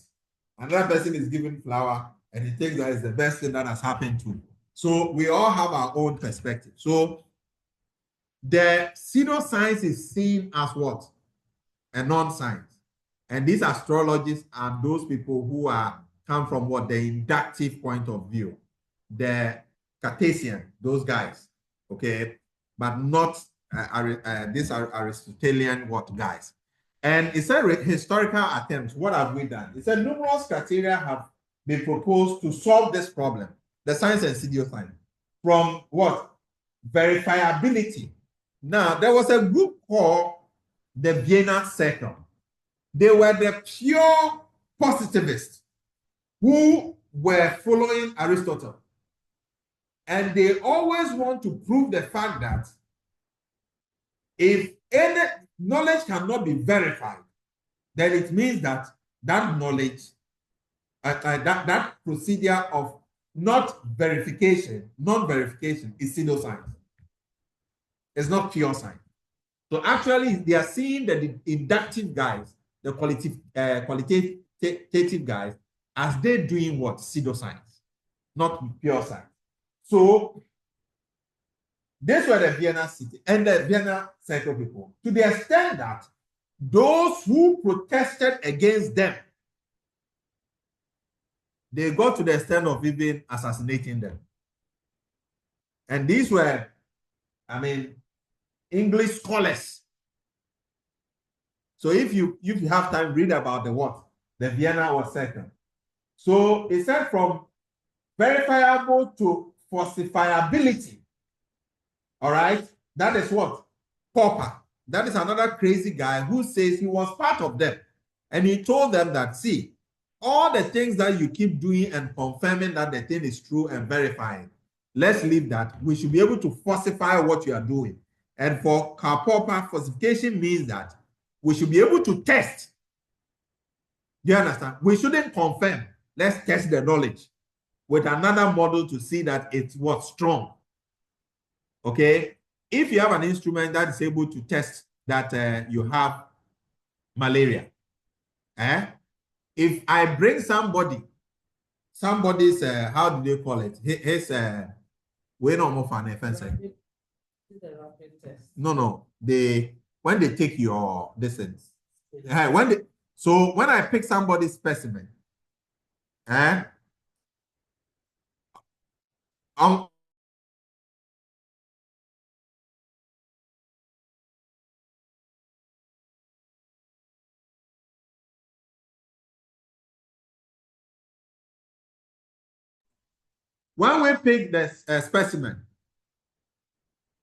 another person is given flower and he thinks that it's the best thing that has happened to him. So we all have our own perspective. So the pseudoscience is seen as what? A non-science. And these astrologists are those people who come from what? The inductive point of view. The Cartesian, those guys, okay? But not these are Aristotelian what guys. And it's a historical attempt. What have we done? It's a numerous criteria have been proposed to solve this problem, the science and pseudoscience. From what? Verifiability. Now, there was a group called the Vienna Circle. They were the pure positivists who were following Aristotle. And they always want to prove the fact that if any knowledge cannot be verified, then it means that that knowledge, that procedure of non-verification is pseudoscience. It's not pure science. So actually, they are seeing the inductive guys, the qualitative guys, as they're doing what? Pseudoscience, not pure science. So these were the Vienna City and the Vienna Circle people, to the extent that those who protested against them, they got to the extent of even assassinating them. And these were, English scholars. So if you have time, read about the Vienna or Circle. So it said from verifiable to falsifiability. All right, that is what? Popper. That is another crazy guy who says he was part of them. And he told them that, see, all the things that you keep doing and confirming that the thing is true and verifying, let's leave that. We should be able to falsify what you are doing. And for Karl Popper, falsification means that we should be able to test. Do you understand? We shouldn't confirm. Let's test the knowledge with another model to see that it's what's strong. Okay? If you have an instrument that is able to test that you have malaria, if I bring somebody's, how do they call it? His, we don't know for an offense. No. When they take your distance, so when I pick somebody's specimen, when we pick the specimen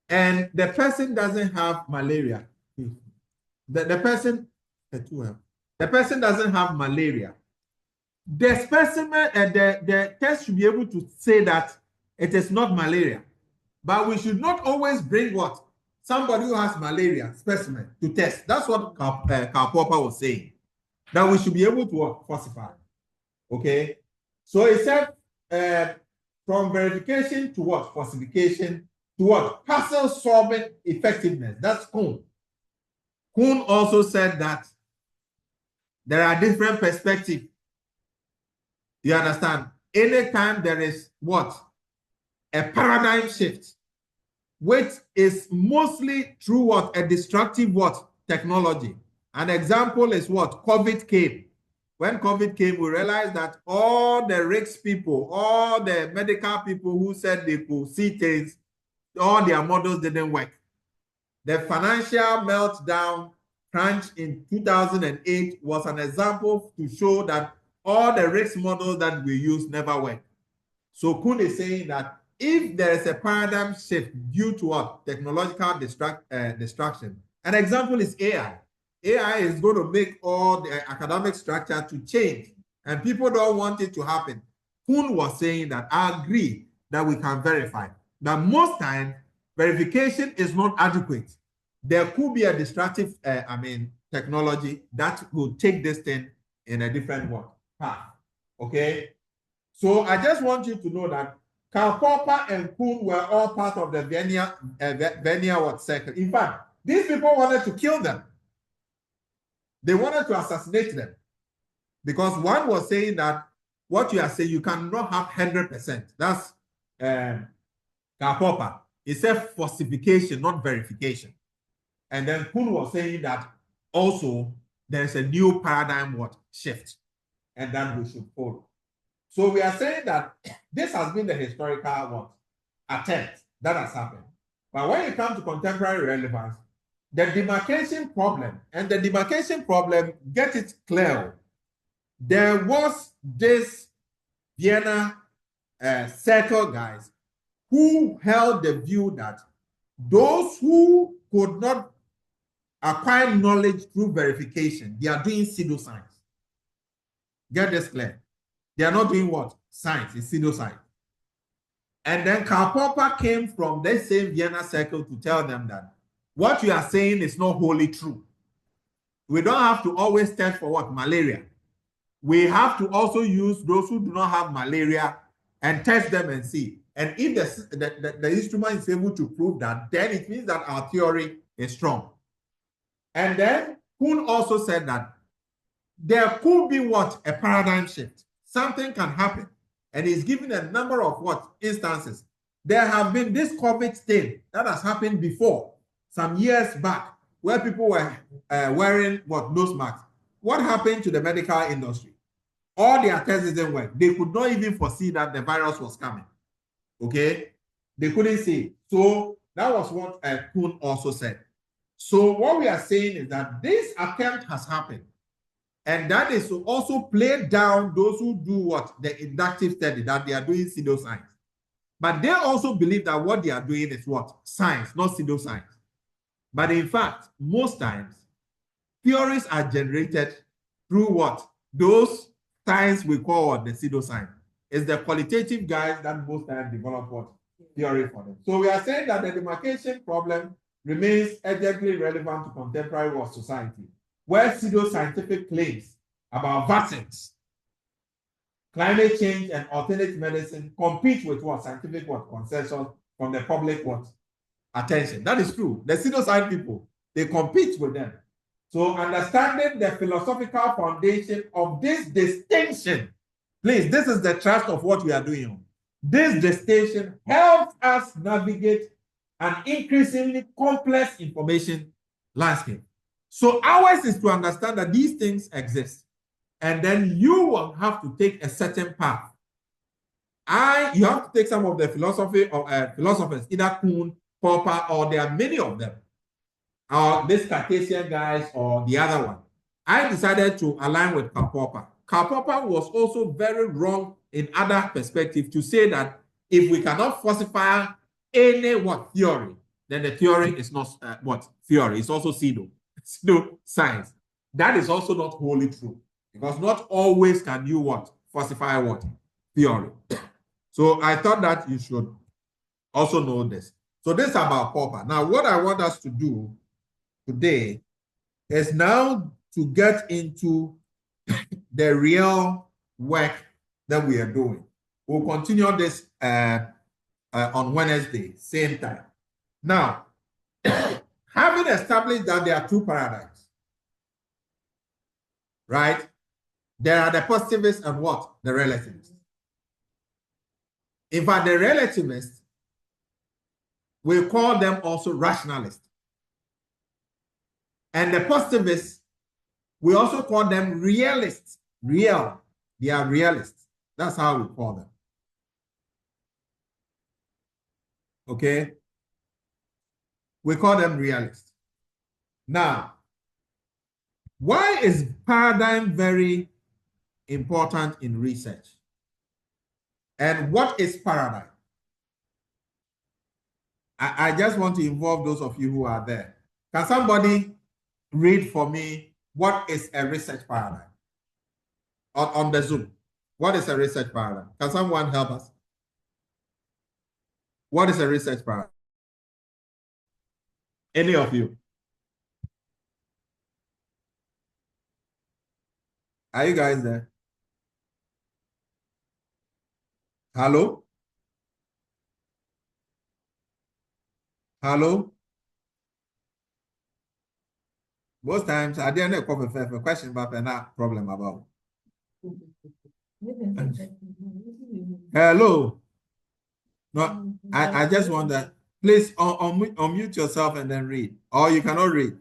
and the person doesn't have malaria, the person doesn't have malaria, the specimen and the test should be able to say that it is not malaria. But we should not always bring what? Somebody who has malaria specimen to test. That's what Karl Popper was saying. That we should be able to falsify. Okay? So he said from verification to what? Falsification to what? Puzzle solving effectiveness. That's Kuhn. Kuhn also said that there are different perspectives. You understand? Anytime there is what? A paradigm shift, which is mostly through what? A destructive what? Technology. An example is what? COVID came. When COVID came, we realized that all the rich people, all the medical people who said they could see things, all their models didn't work. The financial meltdown crunch in 2008 was an example to show that all the risk models that we use never work. So Kuhn is saying that if there is a paradigm shift due to what? Technological destruction. An example is AI. AI is going to make all the academic structure to change, and people don't want it to happen. Kuhn was saying that I agree that we can verify. that most times verification is not adequate. There could be a destructive, technology that will take this thing in a different path. Okay, so I just want you to know that Karl Popper and Kuhn were all part of the Vienna circle. In fact, these people wanted to kill them. They wanted to assassinate them because one was saying that what you are saying, you cannot have 100%. That's Karl Popper. He said falsification, not verification. And then Kuhn was saying that also there's a new paradigm shift, and that we should follow. So we are saying that this has been the historical attempt that has happened. But when it comes to contemporary relevance, the demarcation problem, and the demarcation problem, get it clear. There was this Vienna circle guys who held the view that those who could not acquire knowledge through verification, they are doing pseudoscience. Get this clear. They are not doing what? Science, it's pseudoscience. And then Karl Popper came from the same Vienna circle to tell them that what you are saying is not wholly true. We don't have to always test for malaria. We have to also use those who do not have malaria and test them and see. And if the instrument is able to prove that, then it means that our theory is strong. And then Kuhn also said that there could be a paradigm shift. Something can happen. And he's given a number of instances. There have been this COVID thing that has happened before, some years back, where people were wearing nose masks. What happened to the medical industry? All their tests didn't work. They could not even foresee that the virus was coming. Okay? They couldn't see. So that was what Kuhn also said. So what we are saying is that this attempt has happened. And that is to also play down those who do the inductive study, that they are doing pseudoscience. But they also believe that what they are doing is science, not pseudoscience. But in fact, most times, theories are generated through those science we call the pseudoscience. It's the qualitative guys that most times develop theory for them. So we are saying that the demarcation problem remains urgently relevant to contemporary world society, where pseudoscientific claims about vaccines, climate change, and alternative medicine compete with scientific consensus from the public attention. That is true. The pseudoscience people, they compete with them. So understanding the philosophical foundation of this distinction, please, this is the thrust of what we are doing. This distinction helps us navigate an increasingly complex information landscape. So ours is to understand that these things exist. And then you will have to take a certain path. You have to take some of the philosophers, either Kuhn, Popper, or there are many of them, or this Cartesian guys, or the other one. I decided to align with Karl Popper. Karl Popper was also very wrong in other perspectives to say that if we cannot falsify any theory, then the theory is not theory. It's also pseudo-science. That is also not wholly true, because not always can you falsify theory. So I thought that you should also know this. So this is about Popper. Now, what I want us to do today is now to get into the real work that we are doing. We'll continue this on Wednesday, same time. Now, having established that there are two paradigms, right? There are the positivists and the relativists. In fact, the relativists, we call them also rationalists. And the positivists, we also call them realists. They are realists. That's how we call them. Okay? We call them realists. Now, why is paradigm very important in research? And what is paradigm? I just want to involve those of you who are there. Can somebody read for me what is a research paradigm on the Zoom? What is a research paradigm? Can someone help us? What is a research paradigm? Any of you? Are you guys there? Hello? Hello? Most times, I didn't know a question about a problem about. Hello? No, I just want that. Please unmute yourself and then read. Or you cannot read.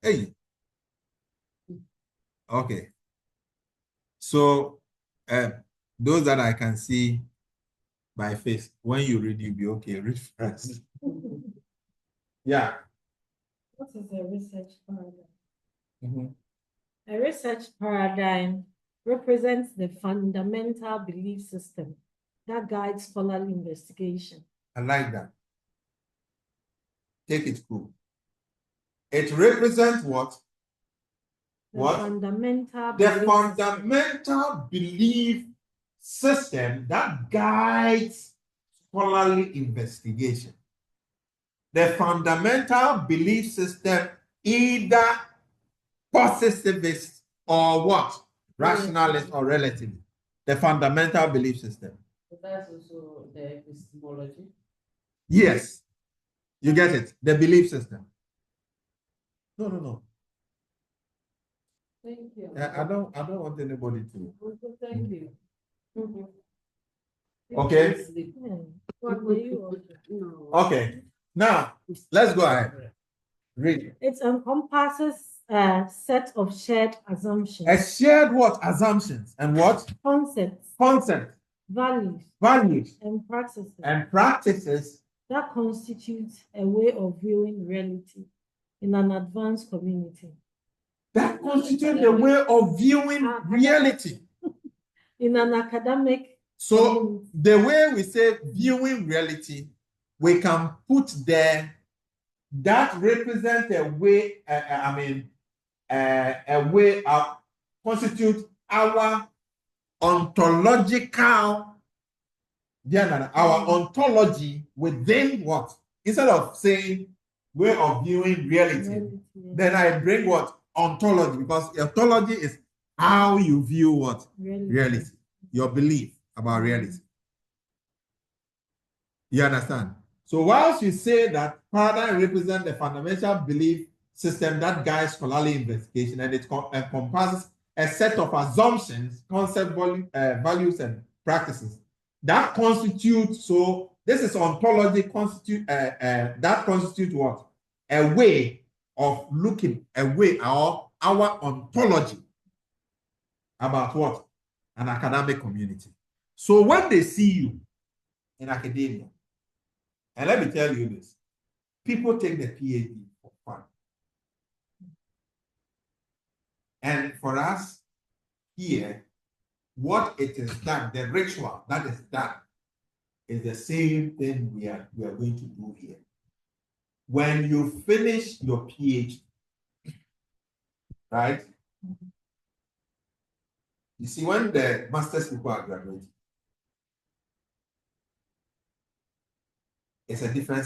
Hey. Okay. So, those that I can see by face, when you read, you'll be okay. Read first. Yeah. What is a research paradigm? A research paradigm represents the fundamental belief system that guides scholarly investigation. I like that. Take it cool. It represents what? What? The fundamental belief system that guides scholarly investigation. The fundamental belief system, either positivist or what? Rationalist or relativist. The fundamental belief system. So that's also the epistemology. Yes. You get it. The belief system. No. Thank you. I don't want anybody to. Thank you. Okay. Okay. Now let's go ahead. Read. It encompasses a set of shared assumptions. A shared what? Assumptions and what? Concepts. Concepts. Values. And practices that constitute a way of viewing reality in an advanced community. That constitute a way of viewing reality. In an academic So community. the way we say viewing reality, we can put there that represents a way, a way of constitute our ontological, our ontology within what? Instead of saying way of viewing reality, then I bring what? Ontology, because ontology is how you view what? Reality. Your belief about reality. You understand? So whilst you say that paradigm represents the fundamental belief system that guides scholarly investigation, and it encompasses a set of assumptions, concepts, values, and practices that constitute, so this is ontology, that constitute what? A way of looking, a way, our ontology about what? An academic community. So when they see you in academia, and let me tell you this, people take the PhD for fun. And for us here, what it is done, the ritual that is done, is the same thing we are going to do here. When you finish your PhD, right? You see, when the master's people are graduating, it's a different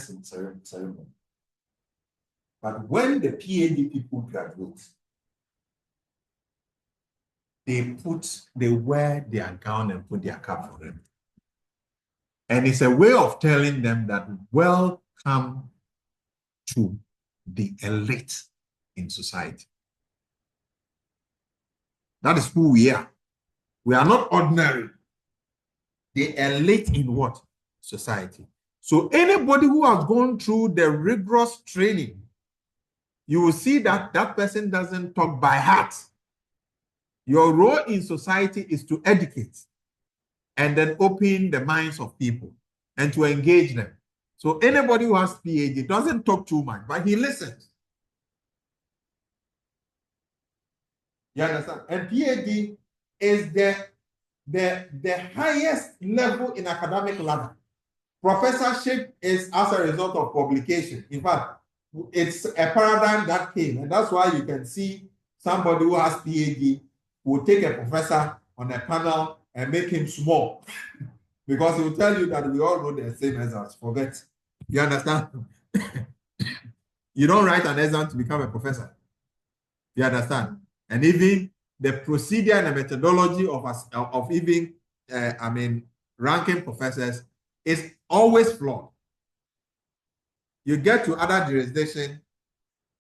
ceremony. But when the PhD people graduate, they wear their gown and put their cap on them. And it's a way of telling them that welcome to the elite in society. That is who we are. We are not ordinary. The elite in what? Society. So anybody who has gone through the rigorous training, you will see that that person doesn't talk by heart. Your role in society is to educate and then open the minds of people and to engage them. So anybody who has PhD doesn't talk too much, but he listens. You understand? And PhD is the highest level in academic ladder. Professorship is as a result of publication. In fact, it's a paradigm that came, and that's why you can see somebody who has PhD will take a professor on a panel and make him small because he will tell you that we all wrote the same exams. Forget. You understand? You don't write an exam to become a professor. You understand? And even the procedure and the methodology of even, ranking professors is always flawed. You get to other jurisdiction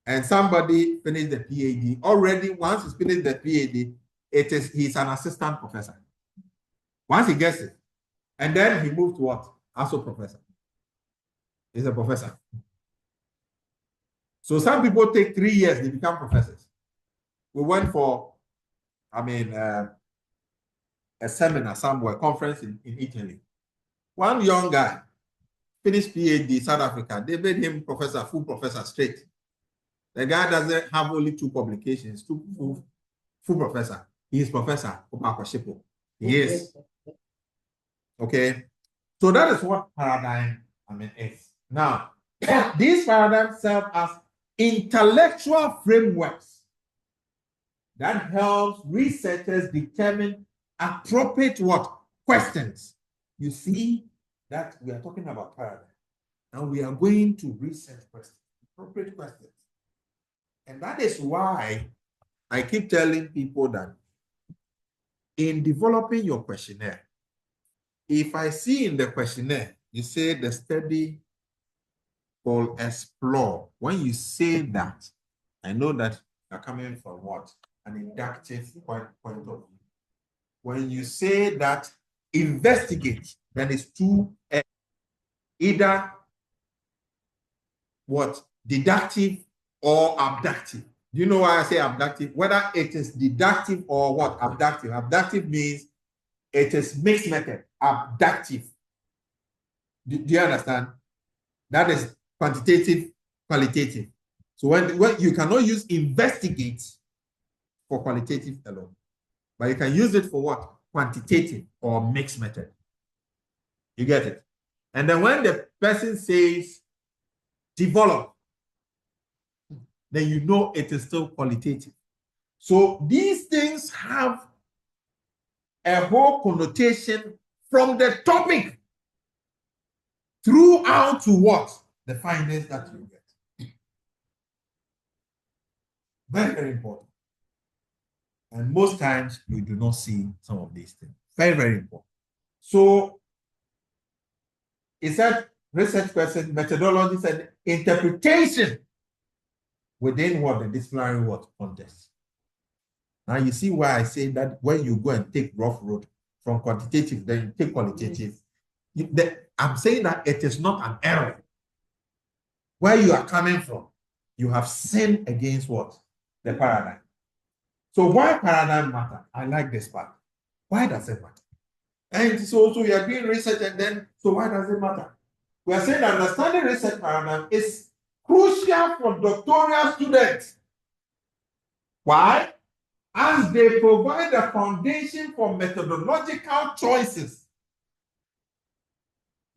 and somebody finished the PhD. Already, once he's finished the PhD, he's an assistant professor. Once he gets it, and then he moved to what? Also professor. He's a professor. So some people take 3 years, they become professors. We went for, a seminar somewhere, conference in Italy. One young guy finished PhD in South Africa. They made him professor, full professor straight. The guy doesn't have only 2 publications, full professor. He is professor. He is. Okay. So that is what paradigm is. Now, these paradigms serve as intellectual frameworks that helps researchers determine appropriate questions. You see that we are talking about paradigm. And we are going to research questions, appropriate questions. And that is why I keep telling people that in developing your questionnaire, if I see in the questionnaire, you say the study will explore. When you say that, I know that you're coming from what? An inductive point of view. When you say that investigate, then it's either what? Deductive or abductive. Do you know why I say abductive? Whether it is deductive or what? Abductive. Abductive means it is mixed method. Abductive. Do you understand? That is quantitative, qualitative. So when you cannot use investigate for qualitative alone, but you can use it for what? Quantitative or mixed method. You get it? And then when the person says develop, then you know it is still qualitative. So these things have a whole connotation from the topic throughout to what? The findings that you get. Very, very important. And most times you do not see some of these things. Very, very important. So it said research question, methodologies, and interpretation within what? The disciplinary context. Now you see why I say that when you go and take rough road from quantitative, then you take qualitative. I'm saying that it is not an error. Where you are coming from, you have sinned against what? The paradigm. So why paradigm matter? I like this part. Why does it matter? And so you are doing research and then, so why does it matter? We are saying that understanding research paradigm is crucial for doctoral students. Why? As they provide a foundation for methodological choices.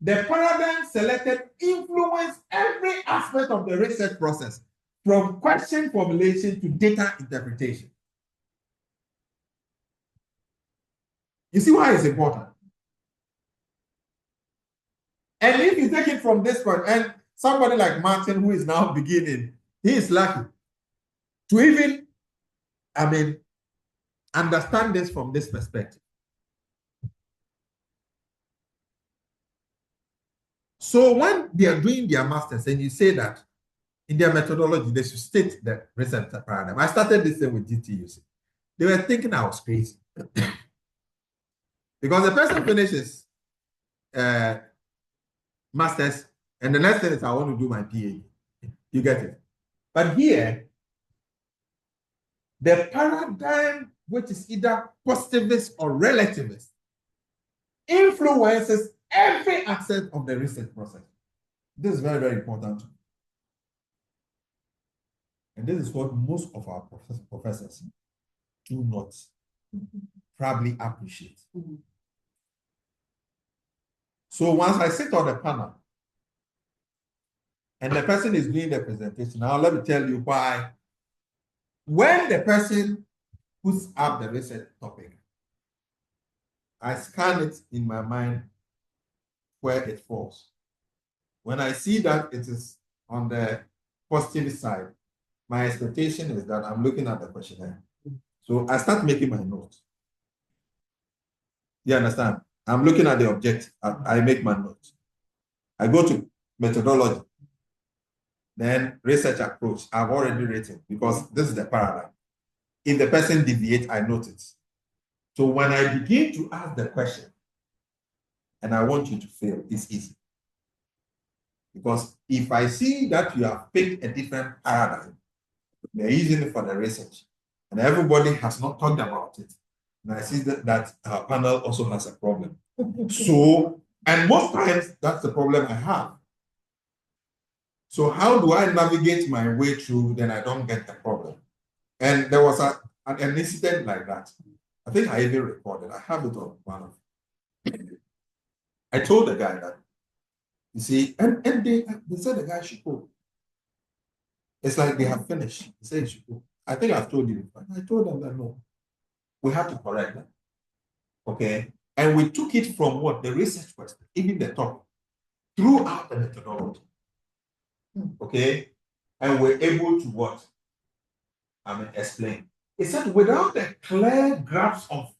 The paradigm selected influence every aspect of the research process, from question formulation to data interpretation. You see why it's important? And if you take it from this point, and somebody like Martin, who is now beginning, he is lucky to even, understand this from this perspective. So when they are doing their masters, and you say that in their methodology, they should state the research paradigm. I started this thing with GTUC. They were thinking I was crazy. Because the person finishes masters, and the next thing is I want to do my PhD. You get it? But here, the paradigm, which is either positivist or relativist, influences every aspect of the research process. This is very, very important. And this is what most of our professors do not probably appreciate. So once I sit on the panel and the person is doing the presentation, now let me tell you why. When the person puts up the research topic, I scan it in my mind where it falls. When I see that it is on the positive side, my expectation is that I'm looking at the questionnaire. So I start making my notes. You understand? I'm looking at the object. I make my notes. I go to methodology. Then research approach. I've already written because this is the paradigm. If the person deviates, I note it. So when I begin to ask the question, and I want you to fail, it's easy. Because if I see that you have picked a different paradigm, they're using it for the research, and everybody has not talked about it, and I see that our panel also has a problem. So, and most times that's the problem I have. So how do I navigate my way through, then I don't get the problem? And there was an incident like that. I think I even recorded. I have it on one of. I told the guy that, you see, and they said the guy should go. It's like they have finished. They said he should go. I think I've told you. I told them that no, we have to correct that. Okay. And we took it from what? The research question, even the topic, throughout the methodology. Okay. And we're able to what? Explain. It said without a clear grasp of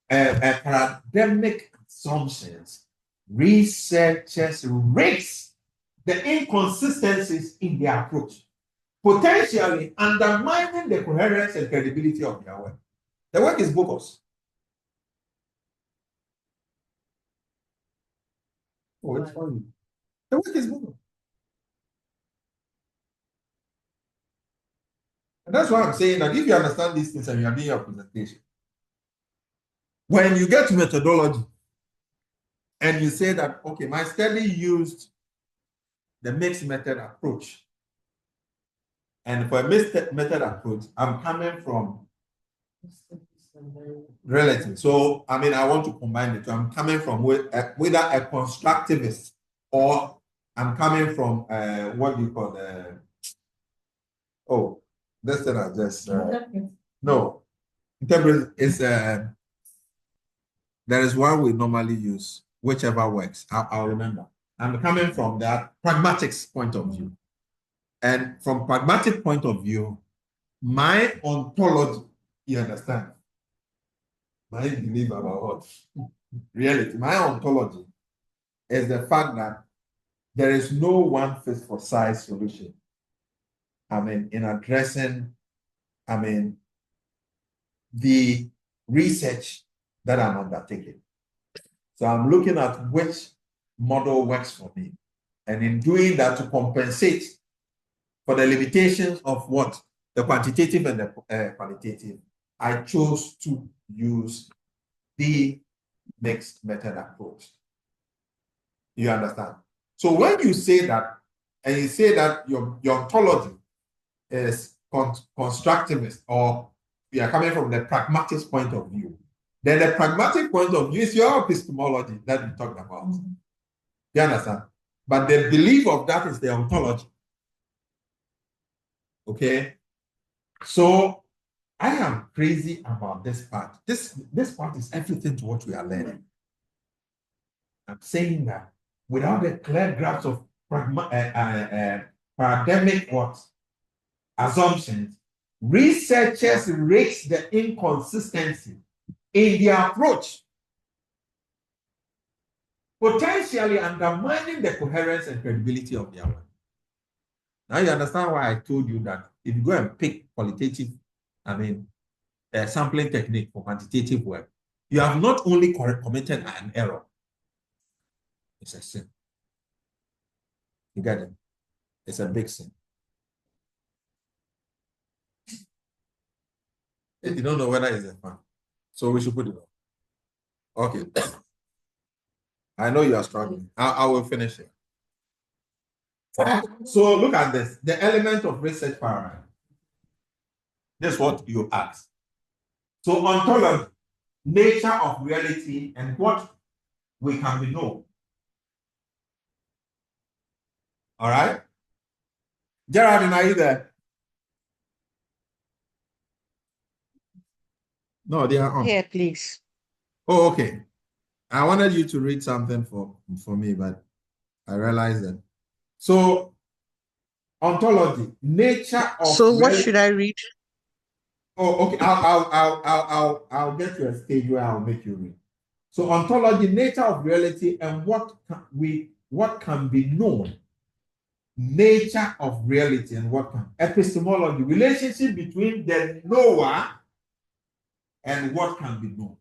paradigmatic assumptions, researchers raise the inconsistencies in their approach, potentially undermining the coherence and credibility of their work. The work is bogus. Oh, it's funny. The work is bogus. And that's why I'm saying that if you understand these things and you are doing your presentation, when you get to methodology and you say that, okay, my study used the mixed method approach. And for a mixed method approach, I'm coming from relative. So, I want to combine the two. I'm coming from whether a constructivist or I'm coming from, what do you call this thing I just, no. Interpret is, there is one we normally use, whichever works. I'll remember. I'm coming from that pragmatic point of view. And from pragmatic point of view, my ontology, you understand? My belief about what? Reality. My ontology is the fact that there is no one fit for size solution. In addressing, the research that I'm undertaking. So I'm looking at which model works for me. And in doing that, to compensate for the limitations of what? The quantitative and the qualitative, I chose to use the mixed method approach. You understand? So when you say that, and you say that your ontology is constructivist, or you are coming from the pragmatic point of view, then the pragmatic point of view is your epistemology that we talked about. You understand? But the belief of that is the ontology. Okay? So I am crazy about this part. This part is everything to what we are learning. I'm saying that without a clear grasp of paradigmic what? Assumptions, researchers raise the inconsistency in their approach, potentially undermining the coherence and credibility of their work. Now you understand why I told you that if you go and pick qualitative, sampling technique for quantitative work, you have not only committed an error, it's a sin. You get it? It's a big sin. If you don't know whether it's a fun, so we should put it on. Okay. I know you are struggling. I will finish it. So look at this. The element of research paradigm. This is what you ask. So ontology, nature of reality, and what we can know. All right? Gerard, are you there? No, they are on. Here, please. Oh, okay. I wanted you to read something for me, but I realized that. So, ontology, nature of So what reality. should I read? Oh, okay. I'll get to a stage where I'll make you read. So, ontology, nature of reality, and what can be known. Nature of reality and what can. Epistemology, relationship between the knower and what can be known.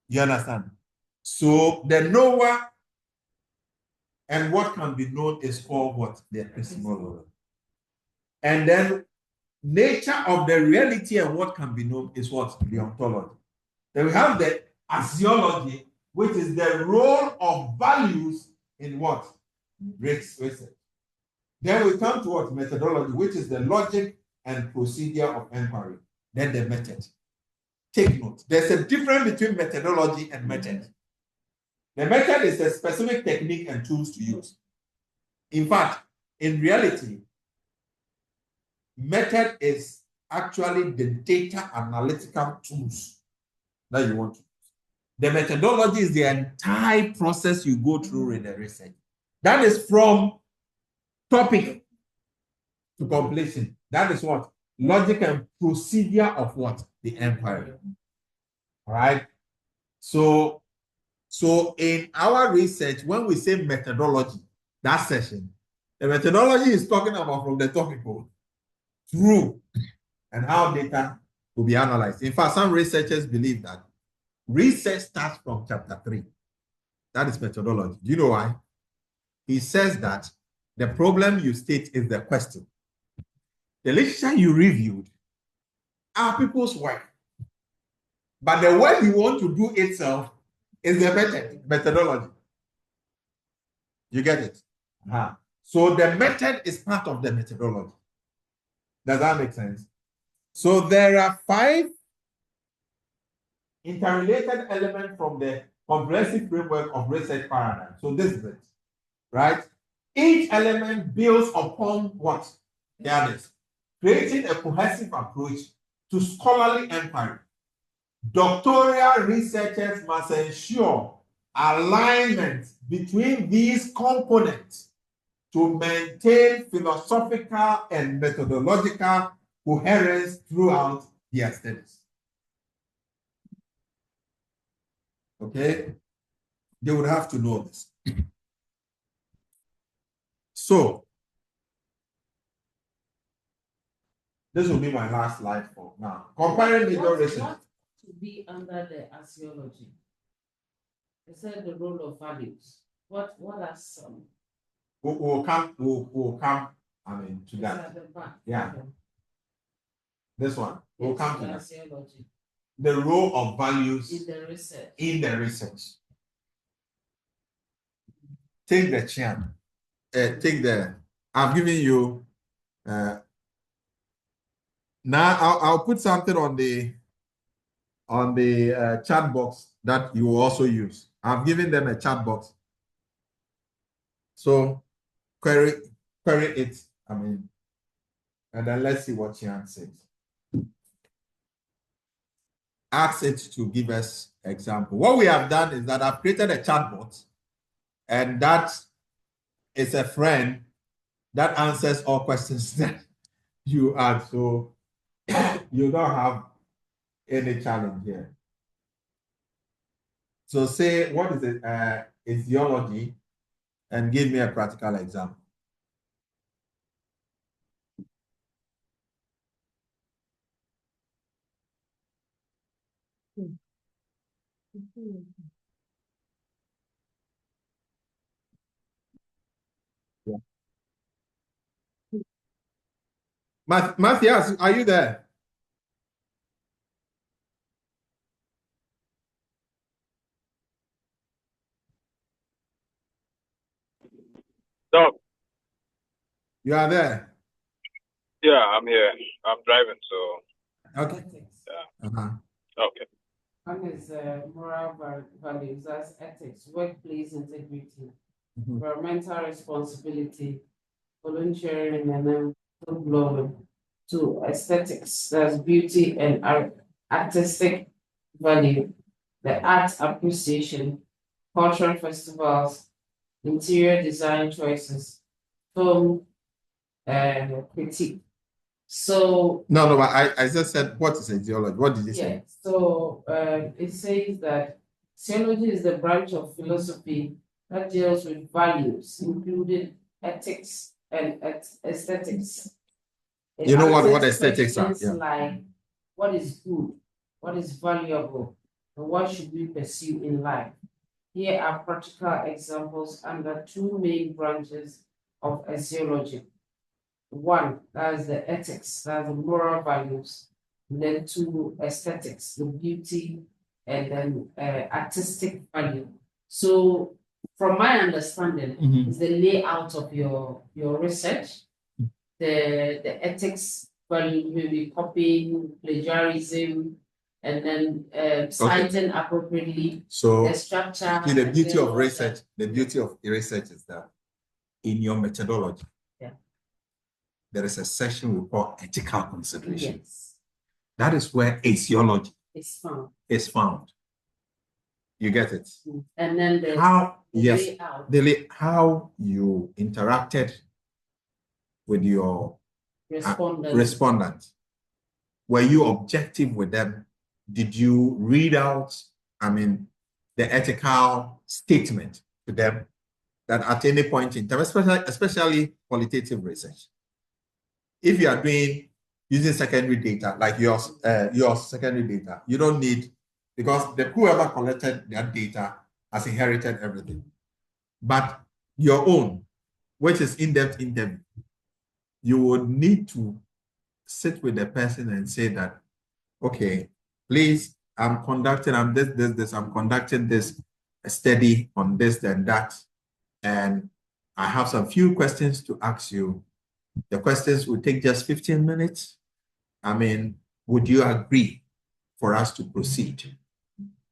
You understand? So the knower and what can be known is called what? The epistemology. And then nature of the reality and what can be known is what? The ontology. Then we have the axiology, which is the role of values in what? Research. Then we come to what? Methodology, which is the logic and procedure of inquiry. Then the method. Take note. There's a difference between methodology and method. The method is a specific technique and tools to use. In fact, in reality, method is actually the data analytical tools that you want to use. The methodology is the entire process you go through in the research. That is from topic to completion. That is what? Logic and procedure of what? The inquiry. All right. So in our research, when we say methodology, that session, the methodology is talking about from the topical through and how data will be analyzed. In fact, some researchers believe that research starts from chapter 3. That is methodology. Do you know why? He says that the problem you state is the question. The literature you reviewed are people's work. But the work you want to do itself is the methodology. You get it? So the method is part of the methodology. Does that make sense? So there are 5 interrelated elements from the comprehensive framework of research paradigm. So this is it, right? Each element builds upon what? The others, creating a cohesive approach to scholarly inquiry. Doctoral researchers must ensure alignment between these components to maintain philosophical and methodological coherence throughout their studies. Okay? They would have to know this. So, this will be my last slide for now. Comparing major research. What to be under the axiology? It said the role of values. What are some? We'll come, I mean, to that. Yeah. Okay. This one. We'll come to that. Axiology. The role of values In the research. in the research. Take the chair. I've given you, now I'll put something on the chat box that you will also use. I've given them a chat box. So query it, I mean, and then let's see what Chian says. Ask it to give us example. What we have done is that I've created a chatbot, and that is a friend that answers all questions that you ask. So you don't have any challenge here. So say, what is it? Physiology, and give me a practical example. Yeah. Matthias, are you there? Doc, You are there. yeah, I'm here. I'm driving, so Okay. Ethics. okay. One is moral values, that's ethics, workplace integrity, environmental responsibility, volunteering, and then blowing. To aesthetics, that's beauty and artistic value, the art appreciation, cultural festivals, interior design choices, film critique. So No, but I just said, what is ideology? What did you yeah, say? so it says that theology is the branch of philosophy that deals with values, including ethics and aesthetics. It You know what answers aesthetics are? questions like what is good, what is valuable, and what should we pursue in life. Here are practical examples under two main branches of theology. One, that's the ethics, that's the moral values. And then two, aesthetics, the beauty, and then artistic value. So, from my understanding, is the layout of your research, the ethics value, maybe copying, plagiarism, and then citing appropriately, So the structure. see, the and beauty then of all research, that. the beauty of research is that in your methodology, there is a section we call ethical consideration. Yes, That is where axiology it's found. is found. You get it? And then the How, yes, layout, how you interacted with your respondent. Were you objective with them? Did you read out, the ethical statement to them that at any point in time, especially qualitative research, if you are using secondary data, like your secondary data, you don't need, because whoever collected that data has inherited everything. But your own, which is in-depth interview, you would need to sit with the person and say that, okay, please, I'm conducting this study on this and that, and I have some few questions to ask you. The questions will take just 15 minutes. Would you agree for us to proceed?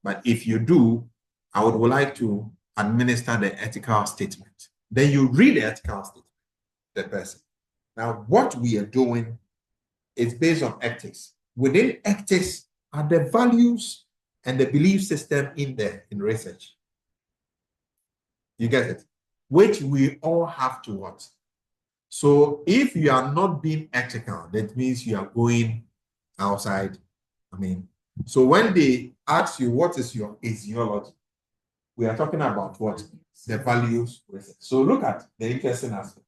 But if you do, I would like to administer the ethical statement. Then you read the ethical statement, the person. Now, what we are doing is based on ethics. Within ethics are the values and the belief system in there in research. You get it? Which we all have to watch. So if you are not being ethical, that means you are going outside. So when they ask you what is your axiology, we are talking about what? The values. So look at the interesting aspect.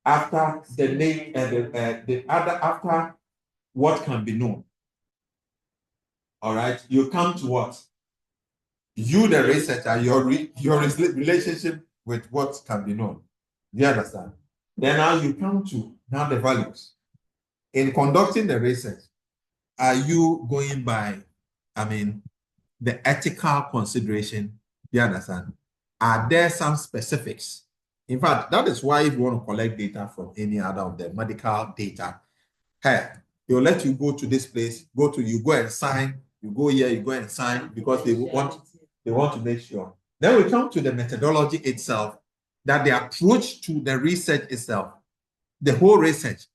After the name and after what can be known. All right, you come to what? You, the researcher, your relationship with what can be known. Do you understand? Then now you come to the values. In conducting the research, are you going by, the ethical consideration? Do you understand? Are there some specifics? In fact, that is why if you want to collect data from any other of the medical data, they'll let you go to this place, you go and sign, you go here, you go and sign, because they want to make sure. Then we come to the methodology itself, that the approach to the research itself, the whole research.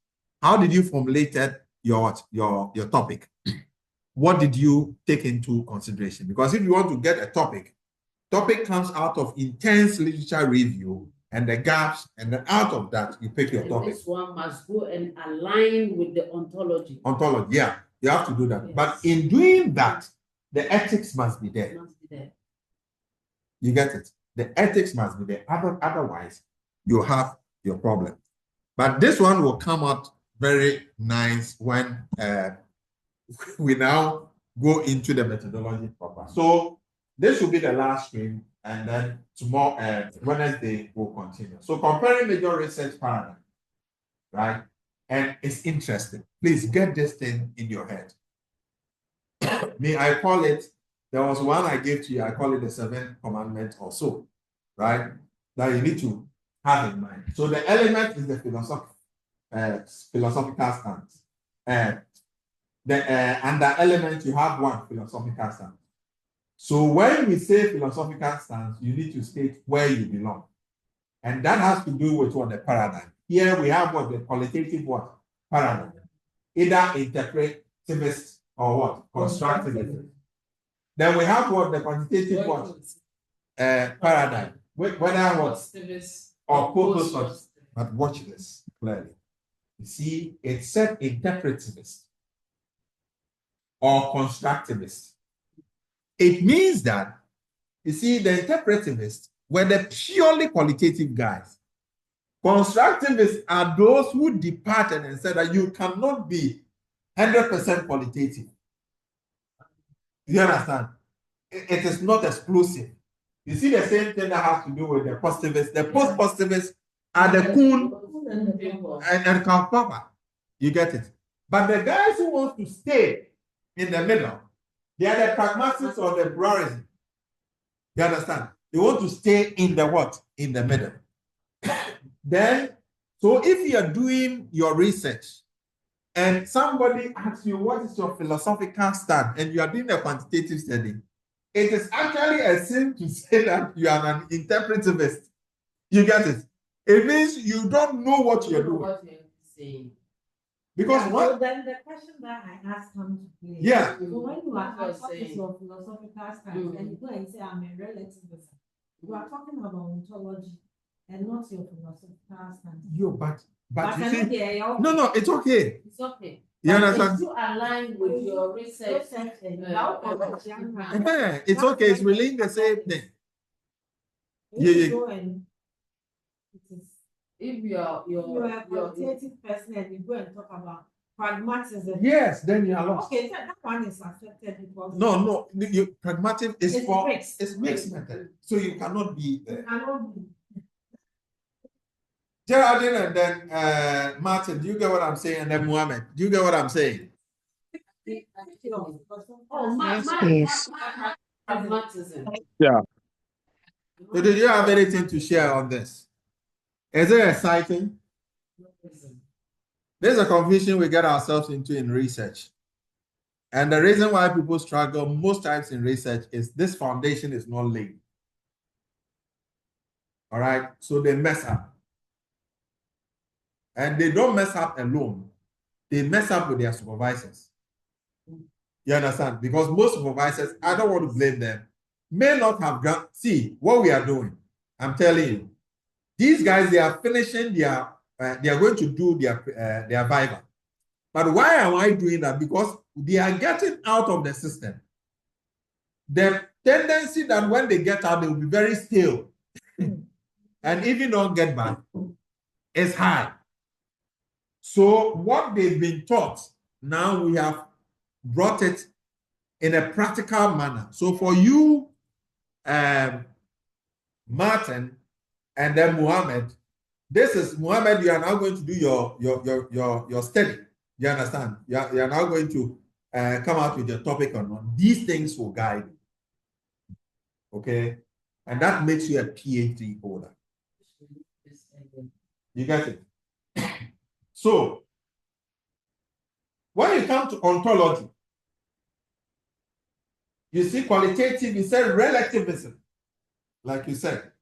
How did you formulate your topic? What did you take into consideration? Because if you want to get a topic comes out of intense literature review and the gaps, and then out of that, you pick your topic. This one must go and align with the ontology. Ontology, yeah. You have to do that. Yes. But in doing that, the ethics must be there. You get it? The ethics must be there. Otherwise, you have your problem. But this one will come out very nice when we now go into the methodology proper. So this will be the last stream, and then tomorrow, Wednesday, we'll continue. So comparing major research paradigm, right? And it's interesting. Please get this thing in your head. I call it, there was one I gave to you, I call it the seventh commandment or so, right? That you need to have in mind. So the element is the philosophical stance. And the element, you have one philosophical stance. So when we say philosophical stance, you need to state where you belong. And that has to do with what? The paradigm. Here we have what? The qualitative what? Paradigm. Either interpretivist or what? Constructivist. Then we have what the quantitative what paradigm. Whether what Positivist or post-positivist. post. But watch this clearly. You see, it said interpretivist or constructivist. It means that, you see, the interpretivists were the purely qualitative guys. Constructivists are those who departed and said that you cannot be 100% qualitative. You understand? It is not exclusive. You see the same thing that has to do with the positivists. The post-positivists are the Kuhn and Karl Popper. You get it? But the guys who want to stay in the middle, they are the pragmatists or the pluralism. You understand? They want to stay in the what? In the middle. Then, so if you are doing your research and somebody asks you what is your philosophical stand and you are doing a quantitative study, it is actually a sin to say that you are an interpretivist. You get it? It means you don't know what you're doing. What you're saying. Because So what? then the question that I asked comes to play. Yeah. So when you are What asked what is saying. your philosophical stance, and you go and say I'm a relativist, you are talking about ontology and not your philosophical stance. Yo, but you I see, know they are- no, it's okay. It's okay. You But understand? if you align with your research, It's okay. It's really the same thing. Yeah. Go and it is if you are you are a qualitative person and you go and talk about pragmatism. Yes, then you are lost. Okay, so that one is accepted because No, pragmatic is it's for mixed. it's mixed method. So you cannot be You cannot be. Geraldine and then Martin, do you get what I'm saying? And then Muhammad, do you get what I'm saying? Yes. pragmatism. Yeah. So did you have anything to share on this? Is it exciting? There's a confusion we get ourselves into in research. And the reason why people struggle most times in research is this foundation is not laid. All right, so they mess up. And they don't mess up alone. They mess up with their supervisors. You understand? Because most supervisors, I don't want to blame them, may not have gone. See what we are doing. I'm telling you, these guys, they are finishing their, they are going to do their Viva. But why am I doing that? Because they are getting out of the system. The tendency that when they get out, they will be very still. And even don't get back, is high. So what they've been taught, now we have brought it in a practical manner. So for you, Martin, and then Muhammad, this is Muhammad, you are now going to do your study. You understand? You are now going to come out with your topic on one. These things will guide you. Okay? And that makes you a PhD holder. You get it? So, when you come to ontology, you see qualitative, you said relativism, like you said,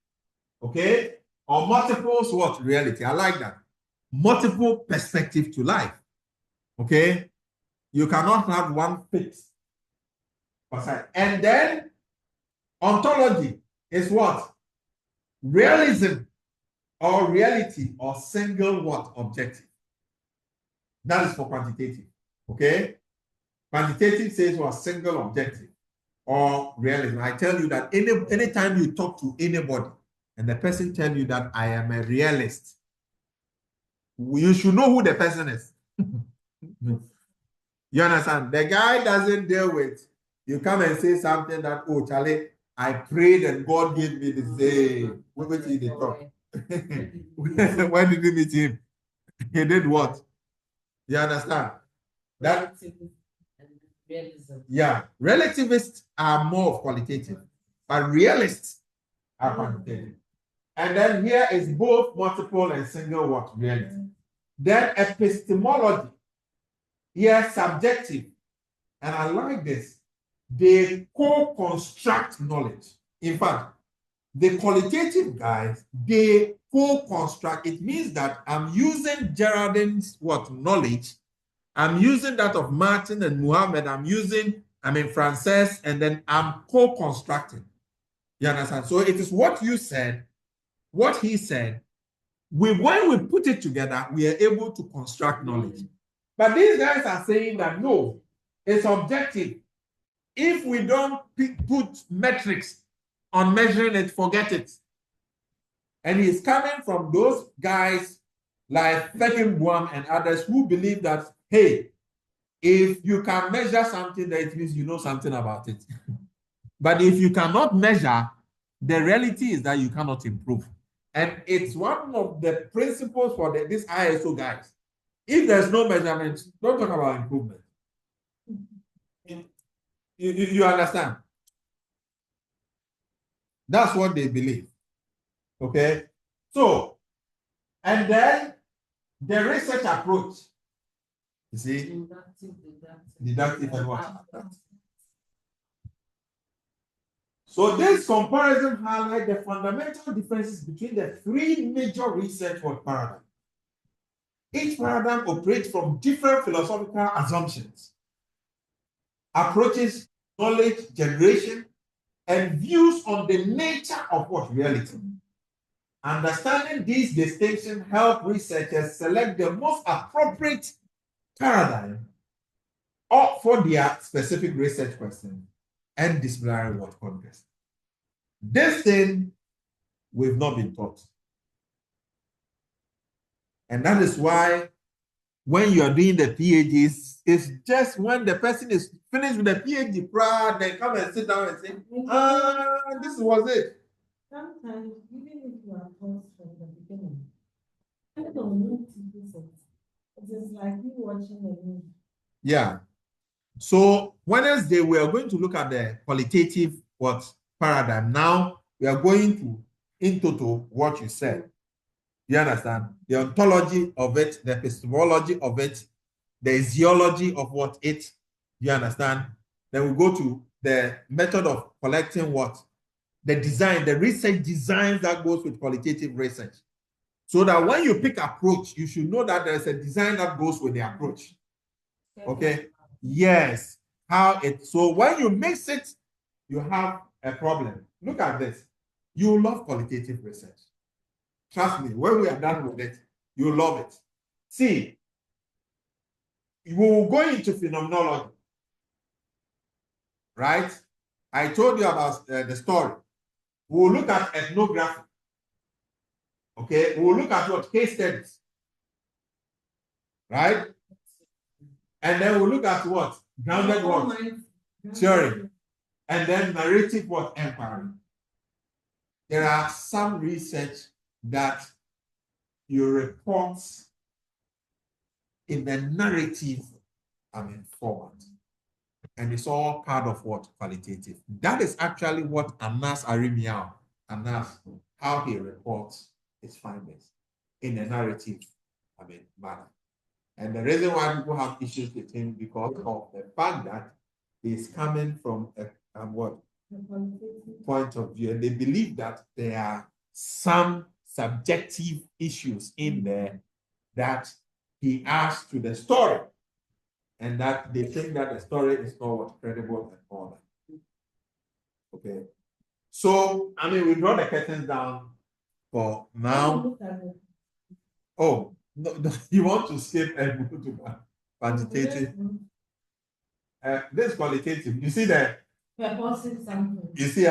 okay? Or multiples, what? Reality. I like that. Multiple perspective to life, okay? You cannot have one fixed. And then ontology is what? Realism or reality or single what? Objective. That is for quantitative, okay? Quantitative says what? Single objective or realism. I tell you that anytime you talk to anybody and the person tell you that I am a realist, you should know who the person is. You understand? The guy doesn't deal with, you come and say something that, oh, Charlie, I prayed and God gave me this day. When did he talk? When did you meet him? He did what? You understand? That, yeah, relativists are more qualitative, but realists are quantitative. And then here is both multiple and single what? Reality. Then epistemology, here subjective. And I like this. They co-construct knowledge. In fact, the qualitative guys, they co-construct. It means that I'm using Geraldine's what? Knowledge. I'm using that of Martin and Muhammad. I'm using Frances, and then I'm co-constructing. You understand? So it is what you said, what he said. When we put it together, we are able to construct knowledge. But these guys are saying that no, it's objective. If we don't put metrics on measuring it, forget it. And he's coming from those guys like Feckenbaum and others who believe that, hey, if you can measure something, that it means you know something about it. But if you cannot measure, the reality is that you cannot improve. And it's one of the principles for these ISO guys. If there's no measurement, don't talk about improvement. You understand? That's what they believe. Okay? So, and then the research approach. You see? Deductive and what? So this comparison highlights the fundamental differences between the three major research work paradigms. Each paradigm operates from different philosophical assumptions, approaches knowledge generation, and views on the nature of what reality. Understanding these distinctions help researchers select the most appropriate paradigm for their specific research question and disciplinary work context. This thing we've not been taught. And that is why when you are doing the PhDs, it's just when the person is finished with the PhD, proud, they come and sit down and say, this was it. Sometimes, even if you are taught from the beginning, I don't need to do it. It is like you watching a movie. Yeah. So Wednesday, we are going to look at the qualitative paradigm. Now we are going to, in total, what you said. You understand? The ontology of it, the epistemology of it, the theology of what it, you understand? Then we go to the method of collecting what? The design, the research designs that goes with qualitative research. So that when you pick approach, you should know that there's a design that goes with the approach. Okay? Yes. So when you mix it, you have a problem. Look at this. You love qualitative research. Trust me, when we are done with it, you love it. See, we will go into phenomenology, right? I told you about the story. We will look at ethnography. Okay, we will look at what? Case studies, right? And then we'll look at what? Grounded what? Theory. And then narrative what? Empire. There are some research that you report in the narrative, format. And it's all part of what? Qualitative. That is actually what Anas Arimiao, how he reports his findings in a narrative, manner. And the reason why people have issues with him because of the fact that he's coming from a point of view, and they believe that there are some subjective issues in there that he adds to the story, and that they think that the story is not credible and all that. Okay, so we draw the curtains down for now. Oh, no, you want to skip and go to quantitative? This qualitative. You see that? You see,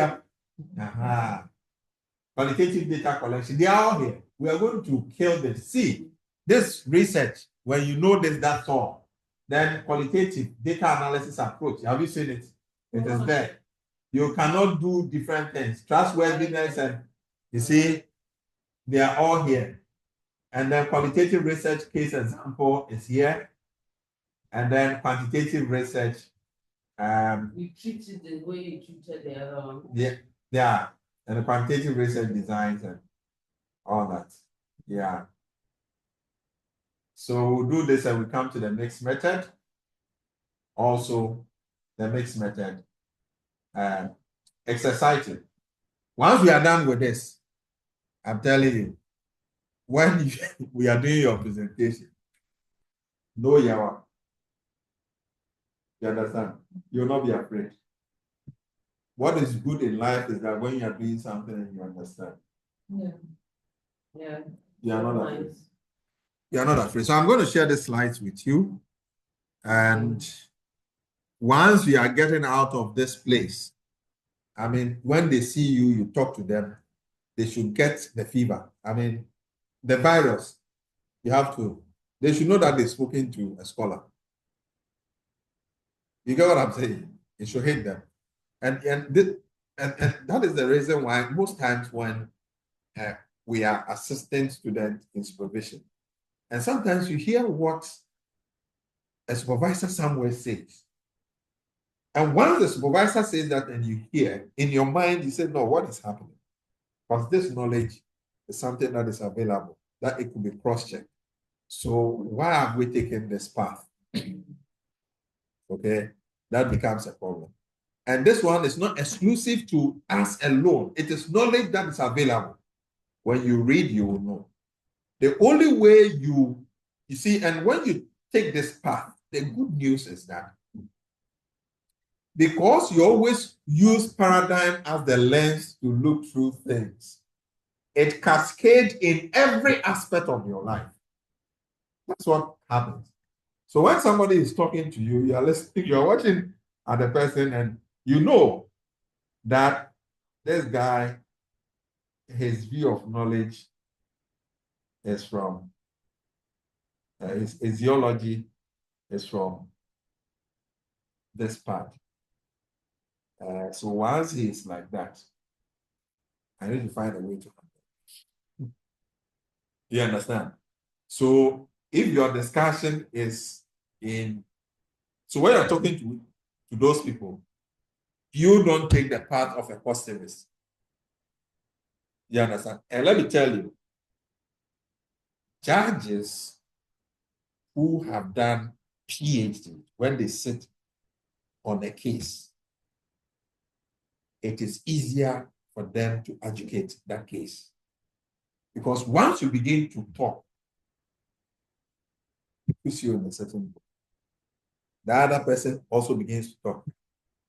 qualitative data collection. They are all here. We are going to kill this. See, this research, when you know this, that's all. Then qualitative data analysis approach. Have you seen it? It is there. You cannot do different things. Trustworthiness, and you see, they are all here. And then qualitative research case example is here. And then quantitative research. You treated the way you treated the other one. Yeah. And the quantitative research designs and all that. Yeah. So we'll do this and we come to the mixed method. Also, the mixed method. Exercising. Once we are done with this, I'm telling you, when we are doing your presentation, know your You understand? You'll not be afraid. What is good in life is that when you are doing something and you understand, Yeah. Yeah. you are not afraid. You are not afraid. So I'm going to share the slides with you. And once you are getting out of this place, I mean, when they see you, you talk to them, they should get the fever. I mean, the virus, you have to, they should know that they're speaking to a scholar. You get what I'm saying? You should hate them. And that is the reason why most times when we are assistant students in supervision, and sometimes you hear what a supervisor somewhere says. And once the supervisor says that and you hear, in your mind, you say, no, what is happening? Because this knowledge is something that is available, that it could be cross-checked. So why have we taken this path? Okay, that becomes a problem. And this one is not exclusive to us alone. It is knowledge that is available. When you read, you will know. The only way you see, and when you take this path, the good news is that because you always use paradigm as the lens to look through things, it cascades in every aspect of your life. That's what happens. So when somebody is talking to you, you are listening, you are watching at the person, and you know that this guy, his view of knowledge is from his theology is from this part. So once he is like that, I need to find a way to handle. You understand? So if your discussion is in, so when you're talking to those people, you don't take the part of a positivist. You understand? And let me tell you, judges who have done PhD, when they sit on a case, it is easier for them to educate that case. Because once you begin to talk, it puts you in a certain book. The other person also begins to talk